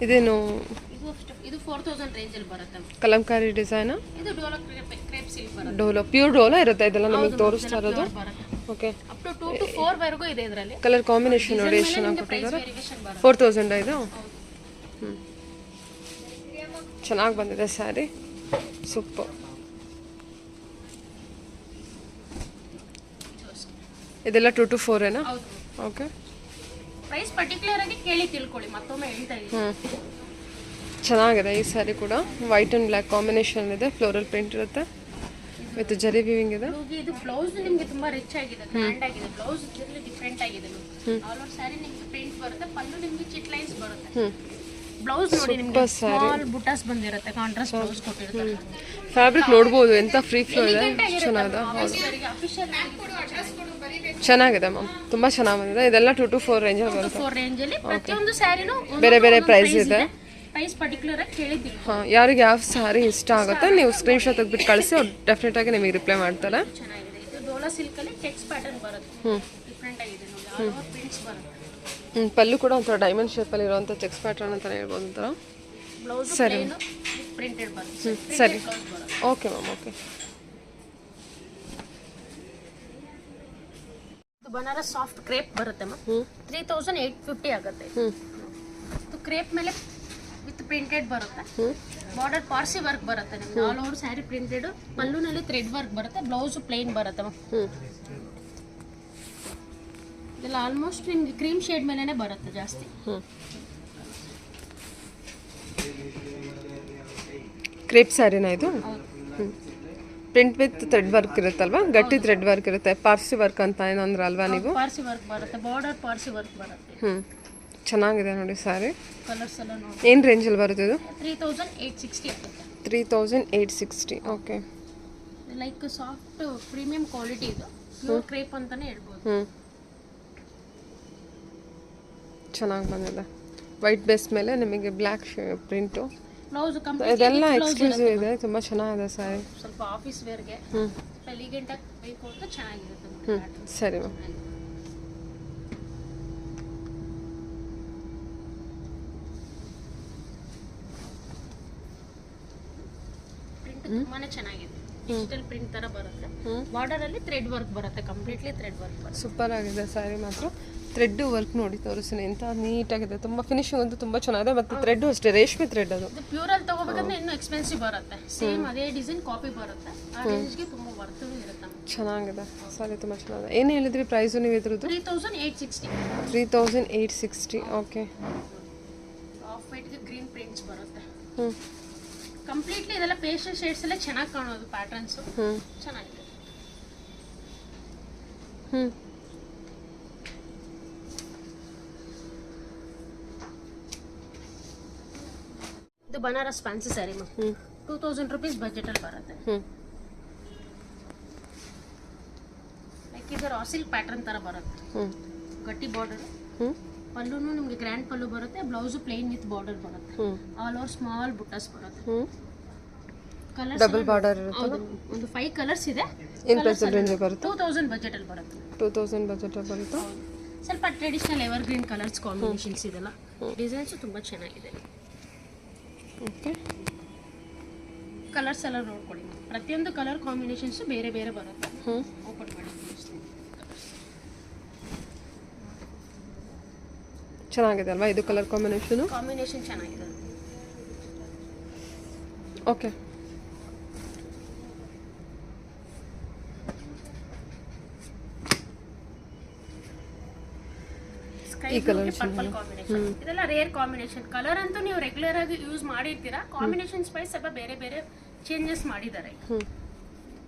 ಇದೇನು? ಇದು 4000 ರೇಂಜಲ್ಲಿ ಬರುತ್ತೆ. ಕಲಂಕಾರಿ ಡಿಸೈನ್. ಇದು ಡೋಲಾ ಕ್ರೇಪ್ ಸಿಲ್ಕ್ ಬರುತ್ತೆ. ಡೋಲೋ, ಪ್ಯೂರ್ ಡೋಲೋ ಇರುತ್ತೆ ಇದೆಲ್ಲ ನಮಗೆ ತೋರಿಸ್ತಾ ಇರೋದು. ಓಕೆ, ಅಪ್ ಟು 2 to 4 ವರೆಗೂ ಇದೆ ಇದರಲ್ಲಿ. ಕಲರ್ ಕಾಂಬಿನೇಷನ್ ನೋಡಿ ಎಷ್ಟು ಚೆನ್ನಾಗಿ ಕೊಟ್ಟಿದ್ದಾರೆ. 4000 ಇದು. ಚೆನ್ನಾಗಿ ಬಂದಿದೆ ಸ್ಯಾರಿ, ಸೂಪರ್. ಇದೆಲ್ಲ 2 to 4 ಏನಾ? ಹೌದು. ಓಕೆ. ಪ್ರೈಸ್ ಪರ್ಟಿಕ್ಯುಲರ್ ಆಗಿ ಕೇಳಿ ತಿಳ್ಕೊಳ್ಳಿ, ಮತ್ತೊಮ್ಮೆ ಹೇಳ್ತಾ ಇದ್ದೀನಿ. ಚೆನ್ನಾಗಿದೆ ಈ ಸ್ಯಾರಿ ಕೂಡ. ವೈಟ್ ಆ್ಯಂಡ್ ಬ್ಲ್ಯಾಕ್ ಕಾಂಬಿನೇಷನ್ ಇದೆ, ಫ್ಲೋರಲ್ ಪ್ರಿಂಟ್ ಇರುತ್ತೆ ವಿತ್ ಜರಿ ವೀವಿಂಗ್ ಇದೆ. ಇದು ಬ್ಲೌಸ್ ನಿಮಗೆ ತುಂಬಾ ರಿಚ್ ಆಗಿದೆ, ಗ್ರ್ಯಾಂಡ್ ಆಗಿದೆ. ಬ್ಲೌಸ್ ಇದರಲ್ಲಿ ಡಿಫ್ರೆಂಟ್ ಆಗಿದೆ. ಆಲ್ ಓವರ್ ಸ್ಯಾರಿ ನಿಮಗೆ ಪ್ರಿಂಟ್ ಬರುತ್ತೆ, ಪಲ್ಲು ನಿಮಗೆ ಚಿಟ್ ಲೈನ್ಸ್ ಬರುತ್ತೆ. ಬ್ಲೌಸ್ ನೋಡಿ ನಿಮಗೆ ಸ್ಮಾಲ್ ಬುಟಾಸ್ ಬಂದಿರುತ್ತೆ, ಕಾಂಟ್ರಾಸ್ಟ್ ಬ್ಲೌಸ್ ಕೊಟ್ಟಿರ್ತಾರೆ. ಫ್ಯಾಬ್ರಿಕ್ ನೋಡ್ಬೋದು ಎಂತ ಫ್ರೀ ಫ್ಲೋ ಇದೆ, ಚೆನ್ನಾಗಿದೆ. ಚೆನ್ನಾಗಿದೆ ಮ್ಯಾಮ್, ತುಂಬಾ ಚೆನ್ನಾಗಿ ಬಂದಿದೆ. ಇದೆಲ್ಲ 2 to 4 ರೇಂಜಲ್ಲಿ ಬರುತ್ತೆ. 4 ರೇಂಜಲ್ಲಿ ಪ್ರತಿಯೊಂದು ಸ್ಯಾರಿನೂ ಬೇರೆ ಬೇರೆ ಪ್ರೈಸ್ ಇದೆ. ಪ್ರೈಸ್ ಪರ್ಟಿಕ್ಯುಲರ್ ಆಗಿ ಕೇಳಿದ್ದೀವಿ. ಹಾಂ, ಯಾರಿಗೆ ಯಾವ ಸ್ಯಾರಿ ಇಷ್ಟ ಆಗುತ್ತೆ ನೀವು ಸ್ಕ್ರೀನ್ಶಾಟ್ ತೆಗೆದ್ಬಿಟ್ಟು ಕಳಿಸಿ, ಅವ್ರು ಡೆಫಿನೆಟ್ ಆಗಿ ನಿಮಗೆ ರಿಪ್ಲೈ ಮಾಡ್ತಾರೆ. ಚೆನ್ನಾಗಿದೆ. ಇದು ಡೋಲಾ ಸಿಲ್ಕ್ ಅಲ್ಲಿ ಚೆಕ್ಸ್ ಪ್ಯಾಟರ್ನ್ ಬರುತ್ತೆ, ಡಿಫ್ರೆಂಟ್ ಆಗಿದೆ ನೋಡಿ. ಆಲ್ ಓವರ್ ಪ್ರಿಂಟ್ಸ್ ಬರುತ್ತೆ. ಪಲ್ಲು ಕೂಡ ಒಂಥರ ಡೈಮಂಡ್ ಶೇಪಲ್ಲಿ ಇರುವಂಥ ಚೆಕ್ಸ್ ಪ್ಯಾಟರ್ನ್ ಅಂತಲೇ ಹೇಳ್ಬೋದು ಒಂಥರ. ಬ್ಲೌಸ್ ಸರಿ ಪ್ರಿಂಟೆಡ್ ಬರುತ್ತೆ. ಸರಿ, okay ma'am, okay. Banaras soft crepe ಬರುತ್ತೆ ಮ್ಯಾಮ್, 3850 ಆಗುತ್ತೆ. ಇದು ಕ್ರೇಪ್ ಮೇಲೆ ವಿತ್ ಪ್ರಿಂಟೆಡ್ ಬರುತ್ತೆ. ಬಾರ್ಡರ್ ಪಾರ್ಸಿ ವರ್ಕ್ ಬರುತ್ತೆ ನಿಮ್ಗೆ. ಆಲ್ ಓವರ್ ಸ್ಯಾರಿ ಪ್ರಿಂಟೆಡ್, ಪಲ್ಲುನಲ್ಲಿ ಥ್ರೆಡ್ ವರ್ಕ್ ಬರುತ್ತೆ, ಬ್ಲೌಸ್ ಪ್ಲೇನ್ ಬರುತ್ತೆ ಮ್ಯಾಮ್. ಇದೆಲ್ಲ ಆಲ್ಮೋಸ್ಟ್ ನಿಮ್ಗೆ ಕ್ರೀಮ್ ಶೇಡ್ ಮೇಲೆನೆ ಬರುತ್ತೆ ಜಾಸ್ತಿ. ಕ್ರೇಪ್ ಸ್ಯಾರಿನಾ ಇದು? ಪ್ರಿಂಟ್ ವಿತ್ ಥ್ರೆಡ್ ವರ್ಕ್ ಇರುತ್ತಲ್ವಾ, ಗಟ್ಟಿ ಥ್ರೆಡ್ ವರ್ಕ್ ಇರುತ್ತೆ. ಪಾರ್ಸಿ ವರ್ಕ್ ಅಂತ ಏನಂದ್ರೆ ಅಲ್ವಾ ನೀವು? ಪಾರ್ಸಿ ವರ್ಕ್ ಬರುತ್ತೆ, ಬಾರ್ಡರ್ ಪಾರ್ಸಿ ವರ್ಕ್ ಬರುತ್ತೆ. ಚೆನ್ನಾಗಿದೆ ನೋಡಿ ಸ್ಯಾರಿ. ಕಲರ್ಸ್ ಎಲ್ಲ ನೋಡಿ. ಏನು ರೇಂಜಲ್ಲಿ ಬರುತ್ತೆ ಇದು? 3860 ಆಗುತ್ತೆ. 3860, okay. Like soft premium quality ಇದು, ಪ್ಯೂರ್ ಕ್ರೇಪ್ ಅಂತಾನೆ ಹೇಳ್ಬೋದು. ಚೆನ್ನಾಗಿ ಬಂದಿದೆ. ವೈಟ್ ಬೇಸ್ ಮೇಲೆ ನಿಮಗೆ ಬ್ಲ್ಯಾಕ್ ಪ್ರಿಂಟು. ಬ್ಲೌಸ್ ಇದೆಲ್ಲ ಎಕ್ಸ್ಕ್ಲೂಸಿವ್ ಇದೆ, ತುಂಬ ಚೆನ್ನಾಗಿದೆ ಸ್ಯಾರಿ. ಸ್ವಲ್ಪ ಆಫೀಸ್ ವೇರ್ಗೆ ಎಲಿಗೆಂಟ್ ಆಗಿ ಬೇಕು ಅಂತ ಚೆನ್ನಾಗಿರುತ್ತೆ. ಸರಿ ಮ್ಯಾಮ್. ಪ್ರಿಂಟ್ ತುಂಬಾನೇ ಚೆನ್ನಾಗಿದೆ, ಡಿಜಿಟಲ್ ಪ್ರಿಂಟ್ ತರ ಬರುತ್ತೆ. ಬಾರ್ಡರ್ ಅಲ್ಲಿ ಥ್ರೆಡ್ ವರ್ಕ್ ಬರುತ್ತೆ, ಕಂಪ್ಲೀಟ್ಲಿ ಥ್ರೆಡ್ ವರ್ಕ್ ಬರುತ್ತೆ. ಸೂಪರ್ ಆಗಿದೆ ಸ್ಯಾರಿ ಮಾತ್ರ. ಥ್ರೆಡ್ ವರ್ಕ್ ನೋಡಿ ತೋರಿಸ್ತೀನಿ, ಎಂತ ನೀಟಾಗಿದೆ. ತುಂಬ ಫಿನಿಶಿಂಗ್ ಅಂತೂ ತುಂಬ ಚೆನ್ನಾಗಿದೆ. ಮತ್ತು ಥ್ರೆಡ್ ಅಷ್ಟೇ, ರೇಷ್ಮೆ ಥ್ರೆಡ್ ಅದು. ಇದು ಪ್ಯೂರ್ ಅಲ್ಲಿ ತಗೋಬೇಕಂದ್ರೆ ಇನ್ನೂ ಎಕ್ಸ್ಪೆನ್ಸಿವ್ ಬರುತ್ತೆ. ಸೇಮ್ ಅದೇ ಡಿಸೈನ್ ಕಾಪಿ ಬರುತ್ತೆ, ಆ ರೇಂಜ್ಗೆ ತುಂಬ ವರ್ತ್ ಇರುತ್ತೆ. ಚೆನ್ನಾಗಿದೆ ಸ್ಯಾರಿ, ತುಂಬ ಚೆನ್ನಾಗಿದೆ. ಏನು ಹೇಳಿದ್ರಿ ಪ್ರೈಸು ನೀವು ಇದ್ರದ್ದು? 3860. 3860, ಓಕೆ. ಆಫ್ ವೈಟ್ಗೆ ಗ್ರೀನ್ ಪ್ರಿಂಟ್ಸ್ ಬರುತ್ತೆ. ಕಂಪ್ಲೀಟ್ಲಿ ಇದೆಲ್ಲ ಪೇಸ್ಟಲ್ ಶೇಡ್ಸ್ ಎಲ್ಲ ಚೆನ್ನಾಗಿ ಕಾಣೋದು, ಪ್ಯಾಟರ್ನ್ಸ್ ಚೆನ್ನಾಗಿದೆ. ಇದು Banaras fancy sari ma'am, 2000 rupees budget ಅಲ್ಲಿ ಬರುತ್ತೆ. ಲೈಕ್ ಇದು ರಾ ಸಿಲ್ಕ್ ಪ್ಯಾಟರ್ನ್ ತರ ಬರುತ್ತೆ, ಗಟ್ಟಿ ಬಾರ್ಡರ್. ಪಲ್ಲುನು ನಿಮಗೆ ಗ್ರ್ಯಾಂಡ್ ಪಲ್ಲು ಬರುತ್ತೆ, ಬ್ಲೌಸ್ ಪ್ಲೇನ್ ವಿತ್ ಬಾರ್ಡರ್ ಬರುತ್ತೆ. ಆಲ್ ಓವರ್ ಸ್ಮಾಲ್ ಬುಟ್ಟಾಸ್ ಬರುತ್ತೆ. ಕಲರ್ಸ್ ಡಬಲ್ ಬಾರ್ಡರ್ ಇರುತ್ತೆ. ಒಂದು 5 ಕಲರ್ಸ್ ಇದೆ. ಏನು ಪ್ರೈಸ್ ರೇಂಜ್ ಬರುತ್ತೆ? 2000 ಬಜೆಟ್ ಅಲ್ಲಿ ಬರುತ್ತೆ. 2000 ಬಜೆಟ್ ಅಲ್ಲಿ ಬರುತ್ತೆ. ಸ್ವಲ್ಪ traditional ever green colours combinations ಇದೆಲ್ಲ. ಡಿಸೈನ್ಸ್ ತುಂಬಾ ಚೆನ್ನಾಗಿದೆ. ಓಕೆ, ಕಲರ್ಸ್ ಎಲ್ಲ ನೋಡ್ಕೊಳ್ಳಿ. ಪ್ರತಿಯೊಂದು ಕಲರ್ ಕಾಂಬಿನೇಷನ್ಸ್ ಬೇರೆ ಬೇರೆ ಬರುತ್ತೆ. ಓಪನ್ ಮಾಡಿ ಚೆನ್ನಾಗಿದೆ ಅಲ್ವಾ ಇದು ಕಲರ್ ಕಾಂಬಿನೇಷನ್? ಕಾಂಬಿನೇಷನ್ ಚೆನ್ನಾಗಿದೆ. ಓಕೆ, ಈ ಕಲರ್ ಪರ್ಪಲ್ ಕಾಂಬಿನೇಷನ್, ಇದೆಲ್ಲ ರೇರ್ ಕಾಂಬಿನೇಷನ್. ಕಲರ್ ಅಂತೂ ನೀವು ರೆಗ್ಯುಲರ್ ಆಗಿ ಯೂಸ್ ಮಾಡಿರ್ತೀರಾ, ಕಾಂಬಿನೇಷನ್ಸ್ ವೈಸ್ ಸ್ವಲ್ಪ ಬೇರೆ ಬೇರೆ ಚೇಂಜಸ್ ಮಾಡಿದ್ದಾರೆ.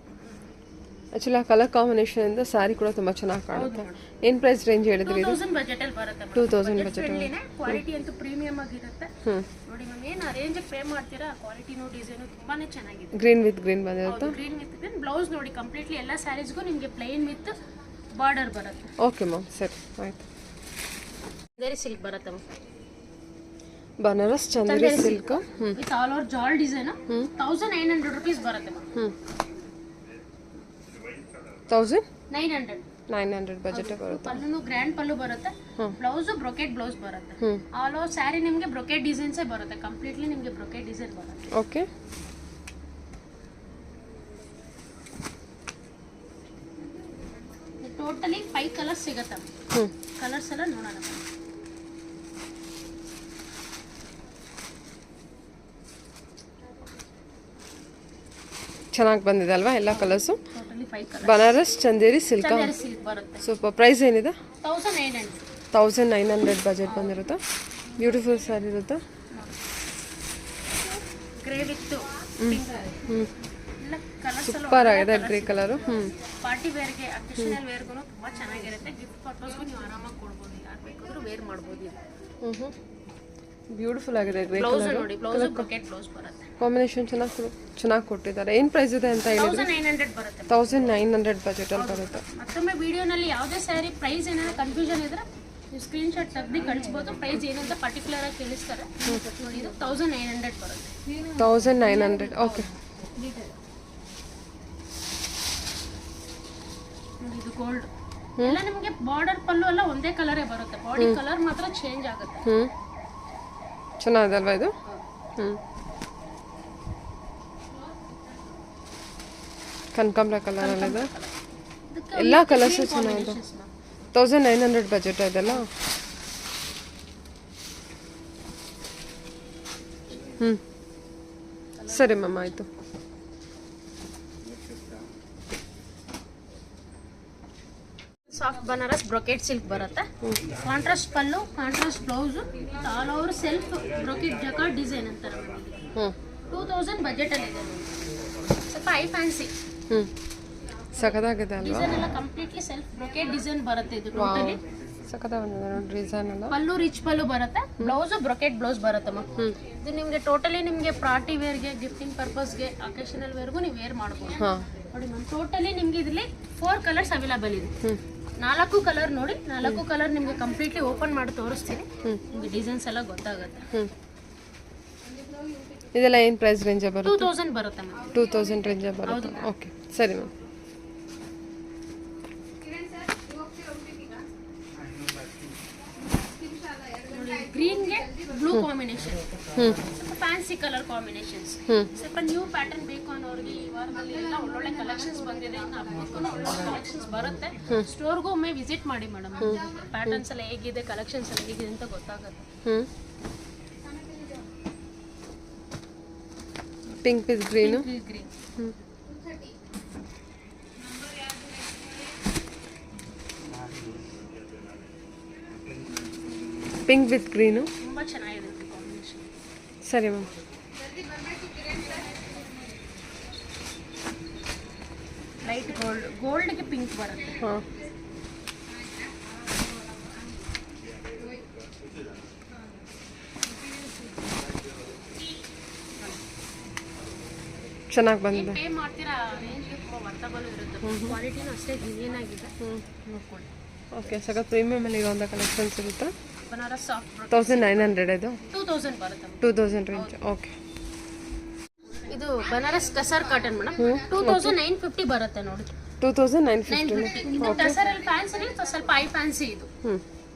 ಆಕ್ಚುಲಿ ಆ ಕಲರ್ ಕಾಂಬಿನೇಷನ್ ಇಂದ ಸ್ಯಾರಿ ಕೂಡ ತುಂಬಾ ಚೆನ್ನಾಗಿ ಕಾಣುತ್ತೆ. ಏನು ಪ್ರೈಸ್ ರೇಂಜ್ ಹೇಳಿದ್ರಿ ಇದು? 2000 ಬಜೆಟ್ ಅಲ್ಲಿ ಬರುತ್ತೆ. 2000 ಬಜೆಟ್ ಅಲ್ಲಿ. ಕ್ವಾಲಿಟಿ ಅಂತೂ ಪ್ರೀಮಿಯಂ ಆಗಿರುತ್ತೆ. ನೋಡಿ ಮ್ಯಾಮ್, ಏನು ಆ ರೇಂಜ್ ಪೇ ಮಾಡ್ತೀರಾ, ಕ್ವಾಲಿಟಿನೂ ಡಿಸೈನು ತುಂಬಾನೇ ಚೆನ್ನಾಗಿದೆ. ಗ್ರೀನ್ ವಿತ್ ಗ್ರೀನ್ ಬಂದಿರುತ್ತೆ. ಗ್ರೀನ್ ವಿತ್ ಗ್ರೀನ್ ಬ್ಲೌಸ್ ನೋಡಿ. ಕಂಪ್ಲೀಟ್ಲಿ ಎಲ್ಲ ಸ್ಯಾರೀಸ್ಗೂ ನಿಮಗೆ ಪ್ಲೇನ್ ವಿತ್ ಬಾರ್ಡರ್ ಬರುತ್ತೆ. ಓಕೆ ಮ್ಯಾಮ್, ಸರಿ ಆಯ್ತು. ಚಂದೇರಿ ಸಿಲ್ಕ್ ಬರುತ್ತೆ ma'am, Banaras Chanderi silk with all over ಜಾಲ್ ಡಿಸೈನ್. 1900 rupees ಬರುತ್ತೆ ಮ್ಯಾಮ್. 1900 ಬಜೆಟ್ ಬರುತ್ತೆ. ಪಲ್ಲುನು ಗ್ರ್ಯಾಂಡ್ ಪಲ್ಲು ಬರುತ್ತೆ, ಬ್ಲೌಸ್ ಬ್ರೊಕೆಟ್ ಬ್ಲೌಸ್ ಬರುತ್ತೆ. ಆಲ್ ಓವರ್ ಸ್ಯಾರಿ ನಿಮಗೆ ಬ್ರೊಕೆಟ್ ಡಿಸೈನ್ಸೇ ಬರುತ್ತೆ, ಕಂಪ್ಲೀಟ್ಲಿ ನಿಮಗೆ ಬ್ರೊಕೆಟ್ ಡಿಸೈನ್ ಬರುತ್ತೆ. ಓಕೆ, ಟೋಟಲಿ 5 ಕಲರ್ಸ್ ಸಿಗುತ್ತೆ. ಕಲರ್ಸ್ ಎಲ್ಲ ನೋಡೋಣ. ಚೆನ್ನಾಗಿ ಬಂದಿದೆ ಅಲ್ವಾ ಎಲ್ಲ colours? Totally 5 colour Banaras Chanderi silk Chanderi silk ಬರುತ್ತೆ. ಸೂಪರ್. ಪ್ರೈಸ್ ಏನಿದೆ? 1900. 1900 ಬಜೆಟ್ ಬಂದಿರುತ್ತೆ. ಬ್ಯೂಟಿಫುಲ್ ಸ್ಯಾರಿ ಇರುತ್ತೆ. ಗ್ರೇ ವಿತ್ ಕಲರ್ಸ್ ಸೂಪರ್ ಆಗಿದೆ ಗ್ರೇ ಕಲರು. ಪಾರ್ಟಿ ವೇರ್ಗೆ ಅಕೇಶನಲ್ ವೇರ್ಗೂ ತುಂಬಾ ಚೆನ್ನಾಗಿರುತ್ತೆ. ಗಿಫ್ಟ್ ಪರ್ಪಸ್ಗೂ ನೀವು ಆರಾಮಾಗಿ ಕೊಡ್ಬೋದು, ಯಾರು ಬೇಕಾದ್ರೂ ವೇರ್ ಮಾಡ್ಬೋದು. ಬ್ಯೂಟಿಫುಲ್ ಆಗಿದೆ ಗ್ರೇ ಬ್ಲೌಸ್ ಕಲರ್. ನೋಡಿ, ಬ್ಲೌಸ್ ಬ್ರೊಕೆಟ್ ಬ್ಲೌಸ್ ಬರುತ್ತೆ. ಕಾಂಬಿನೇಷನ್ ಚೆನ್ನಾಗಿ ಕೊಟ್ಟಿದ್ದಾರೆ. ಏನು ಪ್ರೈಸ್ ಇದೆ ಅಂತ ಹೇಳಿದ್ರೆ 1900 ಬರುತ್ತೆ. 1900 ಬಜೆಟ್ ಅಲ್ಲಿ ಬರುತ್ತೆ. ಮತ್ತೊಮ್ಮೆ ವಿಡಿಯೋನಲ್ಲಿ ಯಾವುದೇ ಸ್ಯಾರಿ ಪ್ರೈಸ್ ಏನಾದ್ರು ಕನ್ಫ್ಯೂಷನ್ ಇದ್ರೆ ನೀವು ಸ್ಕ್ರೀನ್ ಶಾಟ್ ತೆಗೆದು ಕಳಿಸ್ಬೋದು. ಪ್ರೈಸ್ ಏನಂತ ಪರ್ಟಿಕ್ಯುಲರ್ ಆಗಿ ತಿಳಿಸ್ತಾರೆ ನೋಡಿ. ಇದು 1900 ಬರುತ್ತೆ. 1900. ಓಕೆ. ಇದು ಗೋಲ್ಡ್ ಎಲ್ಲ ನಿಮಗೆ ಬಾರ್ಡರ್ ಪಲ್ಲು ಎಲ್ಲ ಒಂದೇ ಕಲರೇ ಬರುತ್ತೆ. ಬಾಡಿ ಕಲರ್ ಮಾತ್ರ ಚೇಂಜ್ ಆಗುತ್ತೆ. ಚೆನ್ನಾಗಿದೆ ಅಲ್ವಾ ಇದು? ಕನಕಾಂಬರ ಕಲರ್ ಅಲ್ಲಿದೆ. ಎಲ್ಲ ಕಲರ್ಸು ಚೆನ್ನಾಗಿದೆ. 1900 ಬಜೆಟ್ ಇದೆಲ್ಲ. ಸರಿ ಮ್ಯಾಮ್, ಆಯಿತು. ಸಾಫ್ಟ್ ಬನಾರಸ್ ಬ್ರೊಕೆಟ್ ಸಿಲ್ಕ್ ಬರುತ್ತೆ. Contrast pallu, contrast blouse, all over self brocade jacquard design ಅಂತಾರೆ. 2000 ಬಜೆಟ್ ಅಲ್ಲಿ ಇದೆ. ಸ್ವಲ್ಪ ಹೈ ಫ್ಯಾನ್ಸಿ ಸಖತ್ತಾಗಿದೆ ಅಲ್ವಾ? ಡಿಸೈನ್ ಎಲ್ಲ ಕಂಪ್ಲೀಟ್ಲಿ ಸೆಲ್ಫ್ ಬ್ರೊಕೆಟ್ ಡಿಸೈನ್ ಬರುತ್ತೆ. ಇದು ಟೋಟಲಿ ಸಖತ್ತಾಗಿದೆ ನೋಡಿ ಡಿಸೈನ್ ಎಲ್ಲ. ಪಲ್ಲು ರಿಚ್ ಪಲ್ಲು ಬರುತ್ತೆ. ಬ್ಲೌಸ್ ಬ್ರೊಕೆಟ್ ಬ್ಲೌಸ್ ಬರುತ್ತೆ. ಇದು ನಿಮಗೆ ಟೋಟಲಿ ನಿಮಗೆ ಪಾರ್ಟಿ ವೇರ್ಗೆ, ಗಿಫ್ಟಿಂಗ್ ಪರ್ಪಸ್ಗೆ, ಅಕೇಶನಲ್ ವೇರ್ಗೂ ನೀವು ವೇರ್ ಮಾಡ್ಬೋದು. ನೋಡಿ ಮ್ಯಾಮ್, ಟೋಟಲಿ ನಿಮ್ಗೆ ಇದರಲ್ಲಿ 4 ಕಲರ್ಸ್ ಅವೈಲೇಬಲ್ ಇದೆ. 4 ಕಲರ್ ನೋಡಿ. 4 ಕಲರ್ ನಿಮಗೆ ಕಂಪ್ಲೀಟ್ಲಿ ಓಪನ್ ಮಾಡಿ ತೋರಿಸ್ತೀನಿ. ನಿಮಗೆ ಡಿಸೈನ್ಸ್ ಎಲ್ಲ ಗೊತ್ತಾಗುತ್ತೆ. ಇದೆಲ್ಲ ಏನು ಪ್ರೈಸ್ ರೇಂಜ್ ಬರುತ್ತೆ? 2000 ಬರುತ್ತೆ ಮ್ಯಾಮ್. 2000 ರೇಂಜ್ ಬರುತ್ತೆ. ಓಕೆ, ಸರಿ ಮ್ಯಾಮ್. ಗ್ರೀನ್ಗೆ blue combination, fancy colour combinations. ಸ್ವಲ್ಪ ನ್ಯೂ ಪ್ಯಾಟರ್ನ್ ಬೇಕು ಅನ್ನೋರಿಗೆ ಈ ವಾರದಲ್ಲಿ ಎಲ್ಲ ಒಳ್ಳೊಳ್ಳೆ ಕಲೆಕ್ಷನ್ಸ್ ಬಂದಿದೆ. ಒಳ್ಳೊಳ್ಳೆ ಕಲೆಕ್ಷನ್ಸ್ ಬರುತ್ತೆ. ಸ್ಟೋರ್ಗೂ ಒಮ್ಮೆ ವಿಸಿಟ್ ಮಾಡಿ ಮೇಡಮ್. ಪ್ಯಾಟರ್ನ್ಸ್ ಎಲ್ಲ ಹೇಗಿದೆ, ಕಲೆಕ್ಷನ್ಸ್ ಎಲ್ಲ ಹೇಗಿದೆ ಅಂತ ಗೊತ್ತಾಗುತ್ತೆ. Pink with green. Green pink with green ತುಂಬಾ ಚೆನ್ನಾಗಿದೆ ಕಾಂಬಿನೇಷನ್. ಸರಿ ಮ್ಯಾಮ್. ಲೈಟ್ ಗೋಲ್ಡ್ಗೆ ಪಿಂಕ್ ಬರುತ್ತೆ. ಹಾಂ, ಚೆನ್ನಾಗಿ ಬಂದಿದೆ. ಪೇ ಮಾಡ್ತೀರಾ ರೇಂಜ್ಗೆ ತುಂಬ ವರ್ತಬಲ್ ಇರುತ್ತೆ. ಕ್ವಾಲಿಟಿನೂ ಅಷ್ಟೇ ಜಿನಿಯನ್ ಆಗಿದೆ. ನೋಡ್ಕೊಳ್ಳಿ. ಓಕೆ, ಸಖತ್ ಪ್ರೀಮಿಯಮ್ ಅಲ್ಲಿ ಇರುವಂಥ ಕಲೆಕ್ಷನ್ಸ್ ಇರುತ್ತೆ. ಬನಾರಸ್ ಸಾಫ್ಟ್ 1900 ಇದು 2000 ಬರುತ್ತೆ. 2000 ರೇಂಜ್. ಓಕೆ. ಇದು ಬನಾರಸ್ ಟಸರ್ ಕಾಟನ್ ಮೇಡಮ್. 2950 ಬರುತ್ತೆ ನೋಡಿ. 2950. ಇದು ಟಸರ್ ಅಲ್ಲಿ ಫ್ಯಾನ್ಸಿ ಸ್ವಲ್ಪ ಹೈ ಫ್ಯಾನ್ಸಿ ಇದು.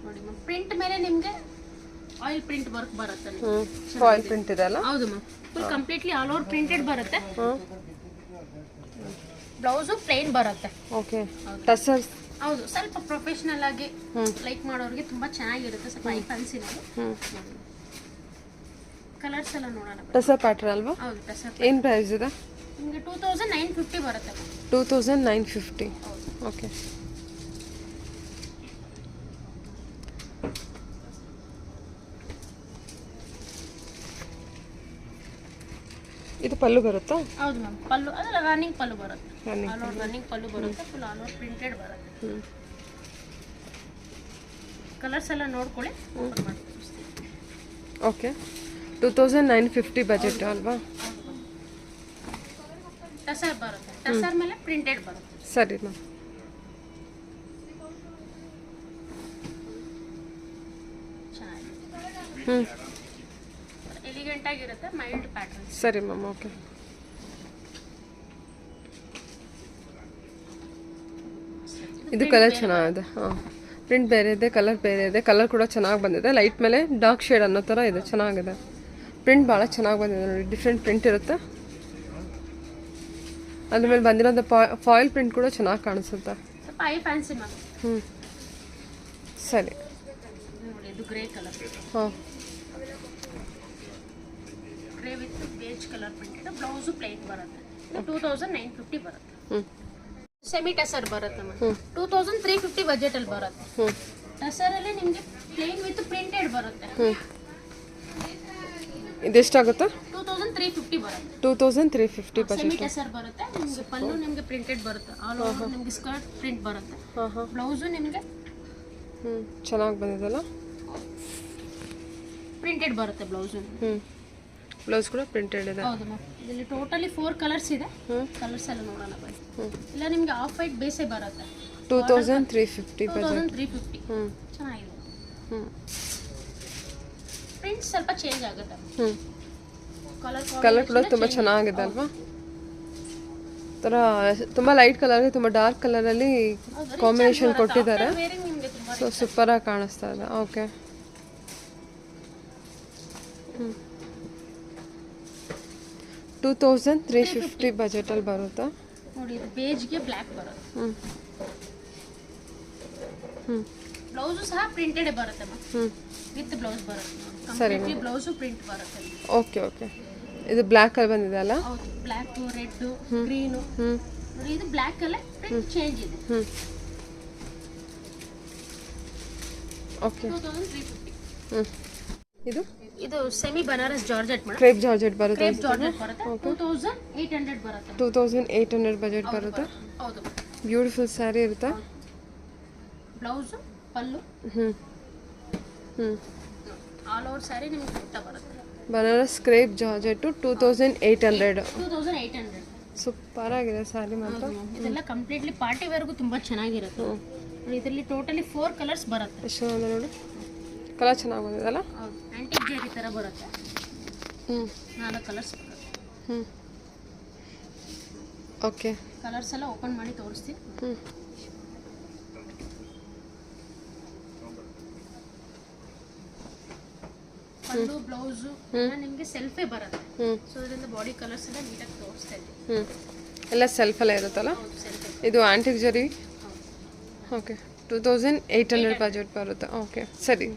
ನೋಡಿ ಮ್ಯಾಮ್, ಪ್ರಿಂಟ್ ಮೇಲೆ ನಿಮಗೆ ಆಯಿಲ್ ಪ್ರಿಂಟ್ ವರ್ಕ್ ಬರುತ್ತೆ. ಫಾಯಿಲ್ ಪ್ರಿಂಟ್ ಇದೆ ಅಲ್ಲ? ಹೌದು ma'am. Full completely all over printed ಬರುತ್ತೆ. ಬ್ಲೌಸು ಪ್ಲೇನ್ ಬರುತ್ತೆ. ಓಕೆ. ಟಸರ್ಸ್. ಹೌದು, ಸ್ವಲ್ಪ ಪ್ರೊಫೆಷನಲ್ ಆಗಿ ಲೈಕ್ ಮಾಡೋರಿಗೆ ತುಂಬಾ ಚೆನ್ನಾಗಿರುತ್ತೆ. ಸ್ವಲ್ಪ ಹೈ ಫ್ಯಾನ್ಸಿ ಕಲರ್ಸ್ ಎಲ್ಲ ನೋಡೋಣ. ಟಸರ್ ಪ್ಯಾಟರ್ನ್ ಅಲ್ವಾ? ಹೌದು, ಟಸರ್. ಏನು ಪ್ರೈಸ್ ಇದೆ? ನಿಮಗೆ 2950 ಬರುತ್ತೆ. 2950. ಓಕೆ. ಇದು ಪಲ್ಲು ಬರುತ್ತಾ? ಹೌದು ಮ್ಯಾಮ್, ಪಲ್ಲು ಅದಲ್ಲ ರನ್ನಿಂಗ್ ಪಲ್ಲು ಬರುತ್ತೆ. ರನ್ನಿಂಗ್ ಪಲ್ಲು ಬರುತ್ತೆ. ಫುಲ್ ಆಲ್ ಓವರ್ ಪ್ರಿಂಟೆಡ್ ಬರುತ್ತೆ. ಕಲರ್ಸ್ ಎಲ್ಲ ನೋಡ್ಕೊಳ್ಳಿ. ಓಪನ್ ಮಾಡಿ ತೋರಿಸ್ತೀನಿ. ಓಕೆ. 2950 ಬಜೆಟ್ ಅಲ್ವಾ? ಟಸರ್ ಬರುತ್ತೆ. ಟಸರ್ ಮೇಲೆ ಪ್ರಿಂಟೆಡ್ ಬರುತ್ತೆ. ಸರಿ ಮ್ಯಾಮ್. ಚೆನ್ನಾಗಿದೆ. ಎಲಿಗೆಂಟ್ ಆಗಿರುತ್ತೆ. Mild pattern. ಸರಿ ಮ್ಯಾಮ್. ಓಕೆ. ಇದು ಕಲರ್ ಚೆನ್ನಾಗಿದೆ. ಹಾಂ, ಪ್ರಿಂಟ್ ಬೇರೆ ಇದೆ, ಕಲರ್ ಬೇರೆ ಇದೆ. ಕಲರ್ ಕೂಡ ಚೆನ್ನಾಗಿ ಬಂದಿದೆ. ಲೈಟ್ ಮೇಲೆ ಡಾರ್ಕ್ ಶೇಡ್ ಅನ್ನೋ ಥರ ಇದೆ. ಚೆನ್ನಾಗಿದೆ. ಪ್ರಿಂಟ್ ಭಾಳ ಚೆನ್ನಾಗಿ ಬಂದಿದೆ ನೋಡಿ. ಡಿಫ್ರೆಂಟ್ ಪ್ರಿಂಟ್ ಇರುತ್ತೆ. ಅದ್ರ ಮೇಲೆ ಬಂದಿರೋದು ಫಾಯಿಲ್ ಪ್ರಿಂಟ್ ಕೂಡ ಚೆನ್ನಾಗಿ ಕಾಣಿಸುತ್ತೆ. ಸ್ವಲ್ಪ ಹೈ ಫ್ಯಾನ್ಸಿ ಮ್ಯಾಮ್. ಸರಿ. ನೋಡಿ, ಇದು ಗ್ರೇ ಕಲರ್. ಹಾಂ, grey with beige colour printed. Blouse plain ಬರುತ್ತೆ. 2950 ಬರುತ್ತೆ. ಸೆಮಿ ಟಸರ್ ಬರುತ್ತೆ ಮ್ಯಾಮ್ 2350 ಬಜೆಟ್ ಅಲ್ಲಿ ಬರುತ್ತೆ. ಟಸರ್ ಅಲ್ಲಿ ನಿಮಗೆ ಪ್ಲೇನ್ ವಿತ್ ಪ್ರಿಂಟೆಡ್ ಬರುತ್ತೆ. ಇದೆಷ್ಟಾಗುತ್ತೆ? 2350 ಬರುತ್ತೆ. 2350 ಬಜೆಟ್. ಸೆಮಿ ಟಸರ್ ಬರುತ್ತೆ ನಿಮಗೆ. ಪಲ್ಲು ನಿಮಗೆ ಪ್ರಿಂಟೆಡ್ ಬರುತ್ತೆ. ಆಲ್ ಓವರ್ ನಿಮಗೆ ಸ್ಕರ್ಟ್ ಪ್ರಿಂಟ್ ಬರುತ್ತೆ. ಬ್ಲೌಸು ನಿಮಗೆ ಚೆನ್ನಾಗಿ ಬಂದಿದೆಲ್ಲ, ಪ್ರಿಂಟೆಡ್ ಬರುತ್ತೆ ಬ್ಲೌಸು. ಬ್ಲೌಸ್ ಕೂಡ ಪ್ರಿಂಟೆಡ್ ಇದೆ. ಹೌದು ಮ್ಯಾಮ್. ಇದರಲ್ಲಿ ಟೋಟಲಿ 4 ಕಲರ್ಸ್ ಇದೆ. ಕಲರ್ಸ್ ಎಲ್ಲ ನೋಡೋಣ ಬನ್ನಿ. ಇಲ್ಲ ನಿಮಗೆ ಆಫ್ ವೈಟ್ ಬೇಸೇ ಬರುತ್ತೆ. 2350 ಬಜೆಟ್. 2350 ಚೆನ್ನಾಗಿದೆ. ಪ್ರಿಂಟ್ ಸ್ವಲ್ಪ ಚೇಂಜ್ ಆಗುತ್ತೆ. ಕಲರ್ ಕೂಡ ತುಂಬ ಚೆನ್ನಾಗಿದೆ ಅಲ್ವಾ? ಥರ ತುಂಬ ಲೈಟ್ ಕಲರ್ಗೆ ತುಂಬ ಡಾರ್ಕ್ ಕಲರಲ್ಲಿ ಕಾಂಬಿನೇಷನ್ ಕೊಟ್ಟಿದ್ದಾರೆ. ಸೊ ಸೂಪರಾಗಿ ಕಾಣಿಸ್ತಾ ಇದೆ. ಓಕೆ. 2350 ಬಜೆಟಲ್ಲಿ ಬರುತ್ತಾ ನೋಡಿ. ಇದು ಬೇಜ್ಗೆ ಬ್ಲ್ಯಾಕ್ ಬರುತ್ತೆ. ಬ್ಲೌಸು ಸಹ ಪ್ರಿಂಟೆಡ್ ಬರುತ್ತೆ ವಿತ್ ಬ್ಲೌಸ್ ಬರುತ್ತೆ. ಕಂಪ್ಲೀಟ್ಲಿ ಬ್ಲೌಸು ಪ್ರಿಂಟ್ ಬರುತ್ತೆ. Okay okay. ಇದು ಬ್ಲ್ಯಾಕ್ ಅಲ್ಲಿ ಬಂದಿದೆ ಅಲ್ಲ? ಹೌದು. Black, red, green. ನೋಡಿ ಇದು ಬ್ಲ್ಯಾಕ್ ಅಲ್ಲೇ ಪ್ರಿಂಟ್ ಚೇಂಜ್ ಇದೆ. ಓಕೆ. 2350. ಇದು ಇದು semi Banaras georgette madam. Crepe georgette ಬರುತ್ತೆ. ಕ್ರೇಪ್ ಜಾರ್ಜೆಟ್ ಬರುತ್ತೆ. 2800 ಬರುತ್ತೆ. 2800 ಬಜೆಟ್ ಬರುತ್ತೆ. ಹೌದು. ಬ್ಯೂಟಿಫುಲ್ ಸ್ಯಾರಿ ಇರುತ್ತೆ. ಬ್ಲೌಸು, ಪಲ್ಲು, ಆಲ್ ಓವರ್ ಸ್ಯಾರಿ ನಿಮಗೆ ಕುರ್ತಾ ಬರುತ್ತೆ. Banaras crepe georgette 2800. 2800. ಸೂಪರ್ ಆಗಿದೆ ಸ್ಯಾರಿ ಮಾತ್ರ. ಇದೆಲ್ಲ ಕಂಪ್ಲೀಟ್ಲಿ ಪಾರ್ಟಿ ವೇರ್ಗೂ ತುಂಬಾ ಚೆನ್ನಾಗಿರುತ್ತೆ. ಇದರಲ್ಲಿ ಟೋಟಲಿ 4 ಕಲರ್ಸ್ ಬರುತ್ತೆ. ಎಷ್ಟು ನೋಡಿ, ಕಲರ್ ಚೆನ್ನಾಗಿ ಬಂದಿದೆಲ್ಲ. ಹೌದು. ಆಂಟಿಕ್ ಜರಿ ಥರ ಬರುತ್ತೆ. 4 ಕಲರ್ಸ್ ಬರುತ್ತೆ. ಓಕೆ. ಕಲರ್ಸ್ ಎಲ್ಲ ಓಪನ್ ಮಾಡಿ ತೋರಿಸ್ತೀನಿ. ಪಲ್ಲು, ಬ್ಲೌಸು ಎಲ್ಲ ನಿಮಗೆ ಸೆಲ್ಫೇ ಬರುತ್ತೆ. ಸೊ ಇದರಿಂದ ಬಾಡಿ ಕಲರ್ಸ್ ಎಲ್ಲ ನೀಟಾಗಿ ತೋರಿಸ್ತಾ ಇದ್ದೀವಿ. ಎಲ್ಲ ಸೆಲ್ಫಲ್ಲೇ ಇರುತ್ತಲ್ಲ. ಇದು ಆಂಟಿಕ್ ಜರಿ. ಓಕೆ. 2800 ಬಜೆಟ್ ಬರುತ್ತೆ. ಓಕೆ ಸರಿ.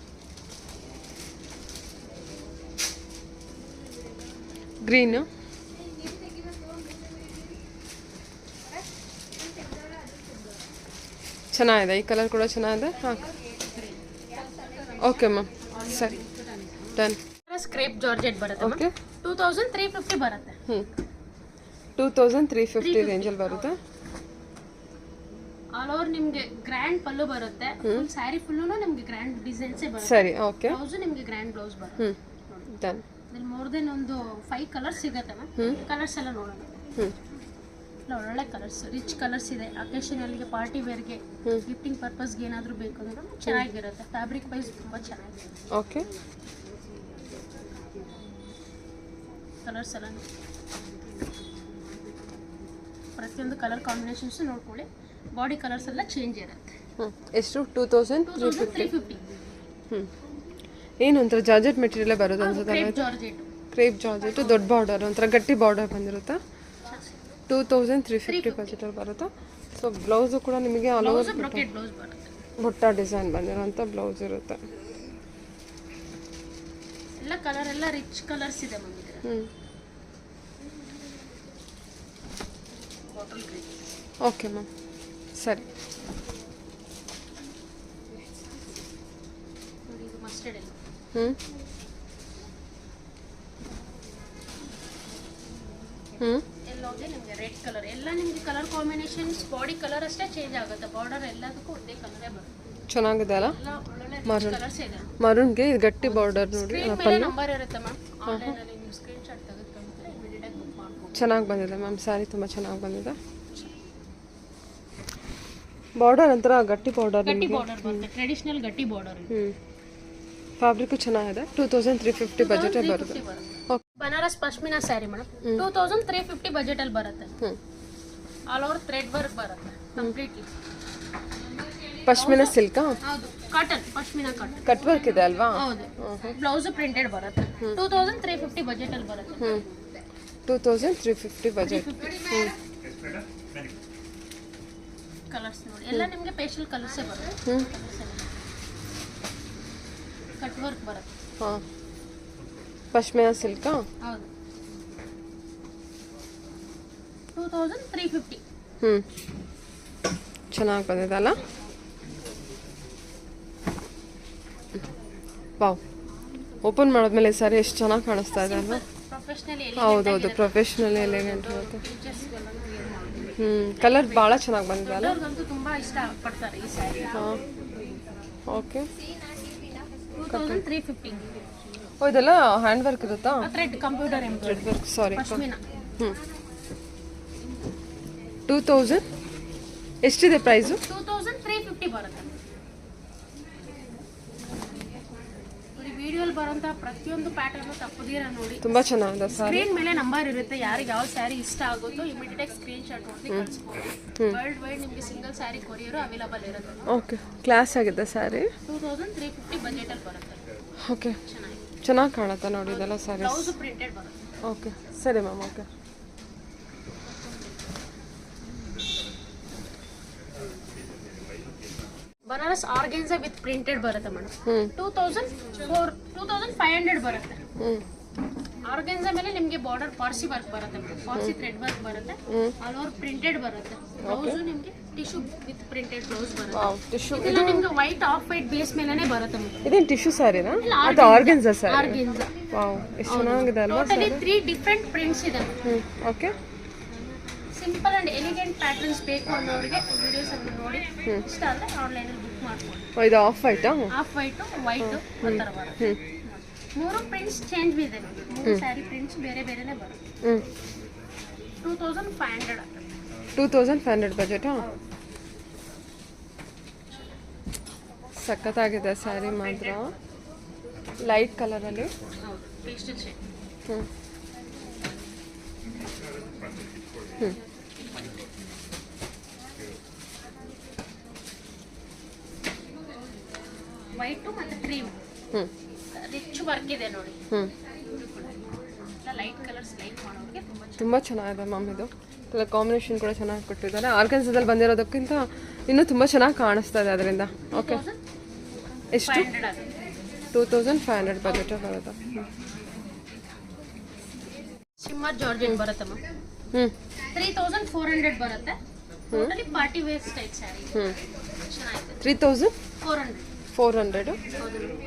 ಗ್ರೀನು ಚೆನ್ನಾಗಿದೆ. ಈ ಕಲರ್ ಕೂಡ ಚೆನ್ನಾಗಿದೆ. ಹಾಂ ಓಕೆ ಮ್ಯಾಮ್ ಸರಿ ಡನ್. ಸ್ಕ್ರೇಪ್ ಜಾರ್ಜೆಟ್ ಬರುತ್ತೆ. ಓಕೆ. 2350 ಬರುತ್ತೆ. 2350 ರೇಂಜಲ್ಲಿ ಬರುತ್ತೆ. ಆಲ್ ಓವರ್ ನಿಮಗೆ ಗ್ರ್ಯಾಂಡ್ ಪಲ್ಲು ಬರುತ್ತೆ. ಫುಲ್ ಸ್ಯಾರಿ ಫುಲ್ಲು ನಿಮಗೆ ಗ್ರ್ಯಾಂಡ್ ಡಿಸೈನ್ಸೇ ಬರುತ್ತೆ. ಸರಿ ಓಕೆ. ಬ್ಲೌಸು ನಿಮಗೆ ಗ್ರ್ಯಾಂಡ್ ಬ್ಲೌಸ್ ಬರುತ್ತೆ. ಡನ್. ಇದ್ರಲ್ಲಿ ಮೋರ್ ದೆನ್ ಒಂದು 5 ಕಲರ್ಸ್ ಸಿಗುತ್ತೆ ಮ್ಯಾಮ್. ಕಲರ್ಸ್ ಎಲ್ಲ ನೋಡೋಣ. ಒಳ್ಳೆ ಕಲರ್ಸ್, ರಿಚ್ ಕಲರ್ಸ್ ಇದೆ. ಅಕೇಶನಲ್ಗೆ, ಪಾರ್ಟಿ ವೇರ್ಗೆ, ಗಿಫ್ಟಿಂಗ್ ಪರ್ಪಸ್ಗೆ ಏನಾದರೂ ಬೇಕು ಅಂದ್ರೆ ಚೆನ್ನಾಗಿರುತ್ತೆ. ಫ್ಯಾಬ್ರಿಕ್ ವೈಸ್ ತುಂಬ ಚೆನ್ನಾಗಿದೆ. ಓಕೆ. ಕಲರ್ಸ್ ಎಲ್ಲ ಪ್ರತಿಯೊಂದು ಕಲರ್ ಕಾಂಬಿನೇಷನ್ಸ್ ನೋಡ್ಕೊಳ್ಳಿ. ಬಾಡಿ ಕಲರ್ಸ್ ಎಲ್ಲ ಚೇಂಜ್ ಇರುತ್ತೆ. ಎಷ್ಟು? 2350. 2350. ಏನು ಒಂಥರ ಜಾರ್ಜೆಟ್ ಮೆಟೀರಿಯಲ್ ಬರೋದು ಅನ್ಸುತ್ತಲ್ಲ. Crepe georgette. ಕ್ರೇಪ್ ಜಾರ್ಜೆಟ್ ದೊಡ್ಡ ಬಾರ್ಡರ್, ಒಂಥರ ಗಟ್ಟಿ ಬಾರ್ಡರ್ ಬಂದಿರುತ್ತೆ. 2350 ಬಜೆಟಲ್ಲಿ ಬರುತ್ತೆ. ಸೊ ಬ್ಲೌಸು ಕೂಡ ನಿಮಗೆ ಆಲ್ ಓವರ್ ಬ್ರೊಕೆಟ್ ಬ್ಲೌಸ್ ಬರುತ್ತೆ. ಬುಟ್ಟ ಡಿಸೈನ್ ಬಂದಿರೋಂಥ ಬ್ಲೌಸ್ ಇರುತ್ತೆ. ಎಲ್ಲ ಕಲರ್ ಎಲ್ಲ ರಿಚ್ ಕಲರ್ಸ್ ಇದೆ ma'am. Bottle green. Okay ma'am ಸರಿ. ನೋಡಿ ಇದು ಮಸ್ಟರ್ಡ್ ಎಲ್ಲ. ಎಲ್ಲೋಗೆ ನಿಮಗೆ ರೆಡ್ ಕಲರ್. ಎಲ್ಲ ನಿಮಗೆ ಕಲರ್ ಕಾಂಬಿನೇಷನ್ಸ್ ಬಾಡಿ ಕಲರ್ ಅಷ್ಟೇ ಚೇಂಜ್ ಆಗುತ್ತೆ. ಬಾರ್ಡರ್ ಎಲ್ಲದಕ್ಕೂ ಒಂದೇ ಕಲರೇ ಬರುತ್ತೆ. ಚೆನ್ನಾಗಿದೆ ಅಲ್ಲ. ಎಲ್ಲ ಒಳ್ಳೊಳ್ಳೆ ಕಲರ್ಸ್ ಇದೆ. ಮರೂನ್ಗೆ ಇದು ಗಟ್ಟಿ ಬಾರ್ಡರ್ ನೋಡಿ. ಸ್ಕ್ರೀನ್ ಮೇಲೆ ನಂಬರ್ ಇರುತ್ತೆ ಮ್ಯಾಮ್. ಆನ್ಲೈನ್ ಅಲ್ಲಿ ನೀವು ಸ್ಕ್ರೀನ್ ಶಾಟ್ ತೆಗೆದುಕೊಂಡ್ರೆ ಇಮಿಡಿಯೇಟ್ ಆಗಿ ಬುಕ್ ಮಾಡ್ಬೋದು. ಚೆನ್ನಾಗಿ ಬಂದಿದೆ ಮ್ಯಾಮ್. ಸ್ಯಾರಿ ತುಂಬ ಚೆನ್ನಾಗಿ ಬಂದಿದೆ. ಬಾರ್ಡರ್ ಒಂಥರ ಗಟ್ಟಿ ಬಾರ್ಡರ್. ಗಟ್ಟಿ ಬಾರ್ಡರ್ ಬರುತ್ತೆ. ಟ್ರೆಡಿಷನಲ್ ಗಟ್ಟಿ ಬಾರ್ಡರ್. ಫ್ಯಾಬ್ರಿಕ್ ಚೆನ್ನಾಗಿದೆ. 2350 ಬಜೆಟ್ ಬರುತ್ತೆ. ಬನಾರಸ್ ಪಶ್ಮಿನಾ ಸ್ಯಾರಿ ಮೇಡಮ್. 2350 ಬಜೆಟ್ ಅಲ್ಲಿ ಬರುತ್ತೆ. ಆಲ್ ಓವರ್ ಥ್ರೆಡ್ ವರ್ಕ್ ಬರುತ್ತೆ ಕಂಪ್ಲೀಟ್ಲಿ. ಪಶ್ಮಿನಾ ಸಿಲ್ಕ್. ಹೌದು. Cotton, pashmina cotton. Cut work ಇದೆ ಅಲ್ವಾ? ಹೌದು. ಬ್ಲೌಸ್ ಪ್ರಿಂಟೆಡ್ ಬರುತ್ತೆ. 2350 ಬಜೆಟ್ ಅಲ್ಲಿ ಬರುತ್ತೆ. 2350 ಬಜೆಟ್. ಕಲರ್ಸ್ ನೋಡಿ ಎಲ್ಲ ನಿಮಗೆ ಪೇಸ್ಟಲ್ ಕಲರ್ಸೇ ಬರುತ್ತೆ. ಕಟ್ ವರ್ಕ್ ಬರುತ್ತೆ. ಹಾಂ ಪಶ್ಮಿನಾ ಸಿಲ್ಕ್. ಹೌದು. 2350. ಚೆನ್ನಾಗಿ ಬಂದಿದೆ ಅಲ್ಲ. ವಾವ್, ಓಪನ್ ಮಾಡಿದ್ಮೇಲೆ ಸ್ಯಾರಿ ಎಷ್ಟು ಚೆನ್ನಾಗಿ ಕಾಣಿಸ್ತಾ ಇದೆ ಅಲ್ವಾ. ಪ್ರೊಫೆಷನಲಿ ಹೌದೌದು, ಪ್ರೊಫೆಷ್ನಲ್ ಎಲಿಗೆಂಟ್ ಇರುತ್ತೆ. ಕಲರ್ ಭಾಳ ಚೆನ್ನಾಗಿ ಬಂದಿದೆ ಅಲ್ಲ. ಎಲ್ಲರಿಗಂತೂ ತುಂಬಾ ಇಷ್ಟ ಪಡ್ತಾರೆ ಈ ಸ್ಯಾರಿ. ಹಾಂ, ಓಕೆ. 2350. ಓ, ಇದೆಲ್ಲ ಹ್ಯಾಂಡ್ ವರ್ಕ್ ಇರುತ್ತಾ? ಥ್ರೆಡ್ ಕಂಪ್ಯೂಟರ್ ಥ್ರೆಡ್ ವರ್ಕ್, ಸಾರಿ. ಪಶ್ಮಿನ. 2000 ಎಷ್ಟಿದೆ ಪ್ರೈಸು? 2350 ಬರುತ್ತೆ. ನೋಡಿ ವಿಡಿಯೋಲಿ ಬರೋಂಥ ಪ್ರತಿಯೊಂದು ಪ್ಯಾಟರ್ನ್ ತಪ್ಪದಿರ ನೋಡಿ. ತುಂಬಾ ಚೆನ್ನಾಗಿದೆ ಸರ್. ಸ್ಕ್ರೀನ್ ಮೇಲೆ ನಂಬರ್ ಇರುತ್ತೆ. ಯಾರಿಗೆ ಯಾವ ಸ್ಯಾರಿ ಇಷ್ಟ ಆಗುತ್ತೋ ಇಮಿಡಿಯೇಟ್ ಸ್ಕ್ರೀನ್ ಶಾಟ್ ಹೊಡೆದು ಕಳಿಸ್ಬೋದು. ವರ್ಲ್ಡ್ ವೈಡ್ ನಿಮಗೆ ಸಿಂಗಲ್ ಸ್ಯಾರಿ ಕೊರಿಯರು ಅವೈಲಬಲ್ ಇರುತ್ತೆ. ಓಕೆ, ಕ್ಲಾಸ್ ಆಗಿದೆ ಸ್ಯಾರಿ. 2350 ಬಜೆಟಲ್ಲಿ ಬರುತ್ತೆ. ಓಕೆ, ಚೆನ್ನಾಗಿ ಕಾಣುತ್ತೆ ನೋಡಿ ಇದೆಲ್ಲ ಸ್ಯಾರೀಸ್. ಬ್ಲೌಸ್ ಪ್ರಿಂಟೆಡ್ ಬರುತ್ತೆ. ಓಕೆ, ಸರಿ ma'am. Okay, Banaras organza with printed ಬರುತ್ತೆ ಮೇಡಮ್. 2500 ಬರುತ್ತೆ. ಆರ್ಗೆನ್ಸಾ ಮೇಲೆ ನಿಮಗೆ ಬಾರ್ಡರ್ ಪಾರ್ಸಿ ವರ್ಕ್ ಬರುತ್ತೆ ಮೇಡಮ್. ಪಾರ್ಸಿ ಥ್ರೆಡ್ ವರ್ಕ್ ಬರುತ್ತೆ. ಆಲ್ ಓವರ್ ಪ್ರಿಂಟೆಡ್ ಬರುತ್ತೆ. ಬ್ಲೌಸ್ ನಿಮಗೆ ಟಿಶ್ಯೂ ವಿತ್ ಪ್ರಿಂಟೆಡ್ ಬ್ಲೌಸ್ ಬರುತ್ತೆ. Wow, tissue. ಇದೆಲ್ಲ ನಿಮಗೆ ವೈಟ್ ಆಫ್ ವೈಟ್ ಬೇಸ್ ಮೇಲೆನೇ ಬರುತ್ತೆ ಮೇಡಮ್. ಇದೇನು ಟಿಶ್ಯೂ ಸ್ಯಾರಿನಾ? ಅದು ಆರ್ಗೆನ್ಸಾ ಸ್ಯಾರಿ. ಆರ್ಗೆನ್ಸಾ. ವಾವ್, ಎಷ್ಟು ಚೆನ್ನಾಗಿದೆ ಅಲ್ವಾ. ಟೋಟಲಿ 3 ಡಿಫರೆಂಟ್ ಪ್ರಿಂಟ್ಸ್ ಇದೆ. Okay. Simple and elegant patterns ಬೇಕು ಅನ್ನೋರಿಗೆ ವಿಡಿಯೋಸ್ ಅನ್ನು ನೋಡಿ ಇಷ್ಟ ಆದರೆ ಆನ್ಲೈನಲ್ಲಿ ಬುಕ್ ಮಾಡ್ಬೋದು. ಇದು ಆಫ್ ವೈಟಾ? ಆಫ್ ವೈಟು ವೈಟು ಆ ಥರ ಬರುತ್ತೆ. 3 ಪ್ರಿಂಟ್ಸ್ ಚೇಂಜ್ ಇದೆ. 3 ಸ್ಯಾರಿ ಪ್ರಿಂಟ್ಸ್ ಬೇರೆ ಬೇರೆನೇ ಬರುತ್ತೆ. 2500 ಆಗ್ತದೆ. 2500 ಬಜೆಟಾ? ಸಖತ್ತಾಗಿದೆ ಸ್ಯಾರಿ ಮಾತ್ರ. ಲೈಟ್ ಕಲರಲ್ಲಿ. ಹೌದು, ಪೇಸ್ಟಲ್ ಶೇಡ್. ವೈಟು ಮತ್ತು ಕ್ರೀಮ್ ರಿಚ್ ವರ್ಕ್ ಇದೆ ನೋಡಿ. ಲೈಟ್ ಕಲರ್ಸ್ ಲೈಕ್ ಮಾಡೋರಿಗೆ ತುಂಬ ಚೆನ್ನಾಗಿದೆ ಮ್ಯಾಮ್. ಇದು ಕಲರ್ ಕಾಂಬಿನೇಷನ್ ಕೂಡ ಚೆನ್ನಾಗಿ ಕೊಟ್ಟಿದ್ದಾರೆ. ಆರ್ಗನ್ಸದಲ್ಲಿ ಬಂದಿರೋದಕ್ಕಿಂತ ಇನ್ನೂ ತುಂಬ ಚೆನ್ನಾಗಿ ಕಾಣಿಸ್ತಾ ಇದೆ ಅದರಿಂದ. ಓಕೆ, ಎಷ್ಟು? 2500 ಬಜೆಟ್ ಬರುತ್ತೆ. ಶಿಮ್ಮರ್ ಜಾರ್ಜೆಟ್ ಬರುತ್ತೆ ಮ್ಯಾಮ್. 3400 ಬರುತ್ತೆ. Totally party wear style sari. ಚೆನ್ನಾಗಿದೆ. 3400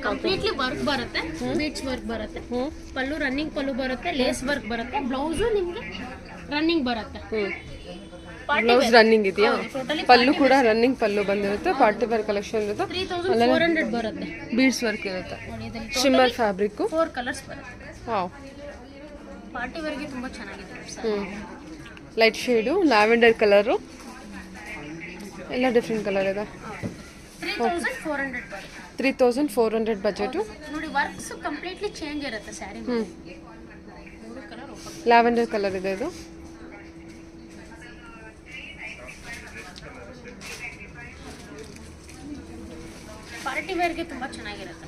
ಕಂಪ್ಲೀಟ್ಲಿ ವರ್ಕ್ ಬರುತ್ತೆ. ಬೀಡ್ಸ್ ವರ್ಕ್ ಬರುತ್ತೆ. ಪಲ್ಲು ರನ್ನಿಂಗ್ ಪಲ್ಲು ಬರುತ್ತೆ. ಲೇಸ್ ವರ್ಕ್ ಬರುತ್ತೆ. ಬ್ಲೌಸು ನಿಮಗೆ ರನ್ನಿಂಗ್ ಬರುತ್ತೆ. ಬ್ಲೌಸ್ ರನ್ನಿಂಗ್ ಇದೆಯಾ? ಪಲ್ಲು ಕೂಡ ರನ್ನಿಂಗ್ ಪಲ್ಲು ಬಂದಿರುತ್ತೆ. ಪಾರ್ಟಿ ವೇರ್ ಕಲೆಕ್ಷನ್ ಇರುತ್ತೆ. 3400 ಬರುತ್ತೆ. ಬೀಡ್ಸ್ ವರ್ಕ್ ಇರುತ್ತೆ. Shimmer fabric. 4 ಕಲರ್ಸ್ ಬರುತ್ತೆ. ವಾವ್, ಪಾರ್ಟಿ ವೇರ್ಗೆ ತುಂಬ ಚೆನ್ನಾಗಿದೆ. ಲೈಟ್ ಶೇಡು, ಲ್ಯಾವೆಂಡರ್ ಕಲರು, ಎಲ್ಲ ಡಿಫ್ರೆಂಟ್ ಕಲರ್ ಇದೆ. 3400 ಬರುತ್ತೆ. 3400 ಬಜೆಟು. ನೋಡಿ ವರ್ಕ್ಸ್ ಕಂಪ್ಲೀಟ್ಲಿ ಚೇಂಜ್ ಇರುತ್ತೆ sari. 3 colour open. Lavender colour ಇದೆ ಇದು. ಪಾರ್ಟಿ ವೇರ್ಗೆ ತುಂಬ ಚೆನ್ನಾಗಿರುತ್ತೆ.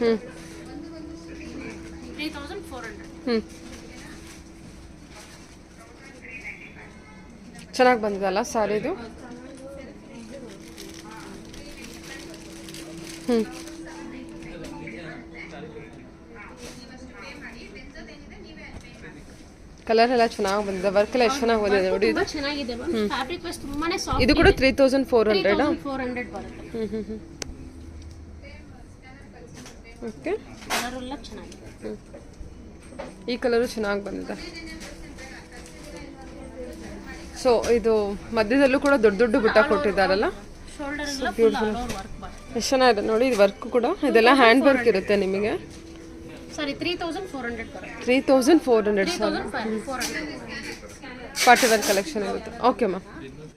3400. ಚೆನ್ನಾಗಿ ಬಂದಿದಲ್ಲ ಸ್ಯಾರಿ ಇದು. ಕಲರ್ ಎಲ್ಲ ಚೆನ್ನಾಗಿ ಬಂದಿದೆ. ವರ್ಕ್ ಎಲ್ಲ ಎಷ್ಟು ಚೆನ್ನಾಗಿ ಬಂದಿದೆ ನೋಡಿ. ಇದು ಚೆನ್ನಾಗಿದೆ. ಫ್ಯಾಬ್ರಿಕ್ ವೈಸ್ ತುಂಬಾನೇ ಸಾಫ್ಟ್. ಇದು ಕೂಡ 3400. 400 ಬರುತ್ತೆ. ಓಕೆ, ಕಲರ್ ಎಲ್ಲ ಚೆನ್ನಾಗಿದೆ. ಈ ಕಲರು ಚೆನ್ನಾಗಿ ಬಂದಿದೆ. ಸೊ ಇದು ಮಧ್ಯದಲ್ಲೂ ಕೂಡ ದೊಡ್ಡ ದೊಡ್ಡ ಬುಟ್ಟ ಕೊಟ್ಟಿದ್ದಾರಲ್ಲ. ಶೋಲ್ಡರ್ ಎಲ್ಲ ಫುಲ್ ಆಲ್ ಓವರ್ ವರ್ಕ್ ಬರುತ್ತೆ. ಎಷ್ಟು ಚೆನ್ನಾಗಿದೆ ನೋಡಿ. ಇದು ವರ್ಕ್ ಕೂಡ ಇದೆಲ್ಲ ಹ್ಯಾಂಡ್ ವರ್ಕ್ ಇರುತ್ತೆ ನಿಮಗೆ. ಸಾರಿ 3400 ಬರುತ್ತೆ. 3400 ಸಾರಿ. 3400 ಪಾರ್ಟಿ ವೇರ್ ಕಲೆಕ್ಷನ್ ಇರುತ್ತೆ. Okay ma'am.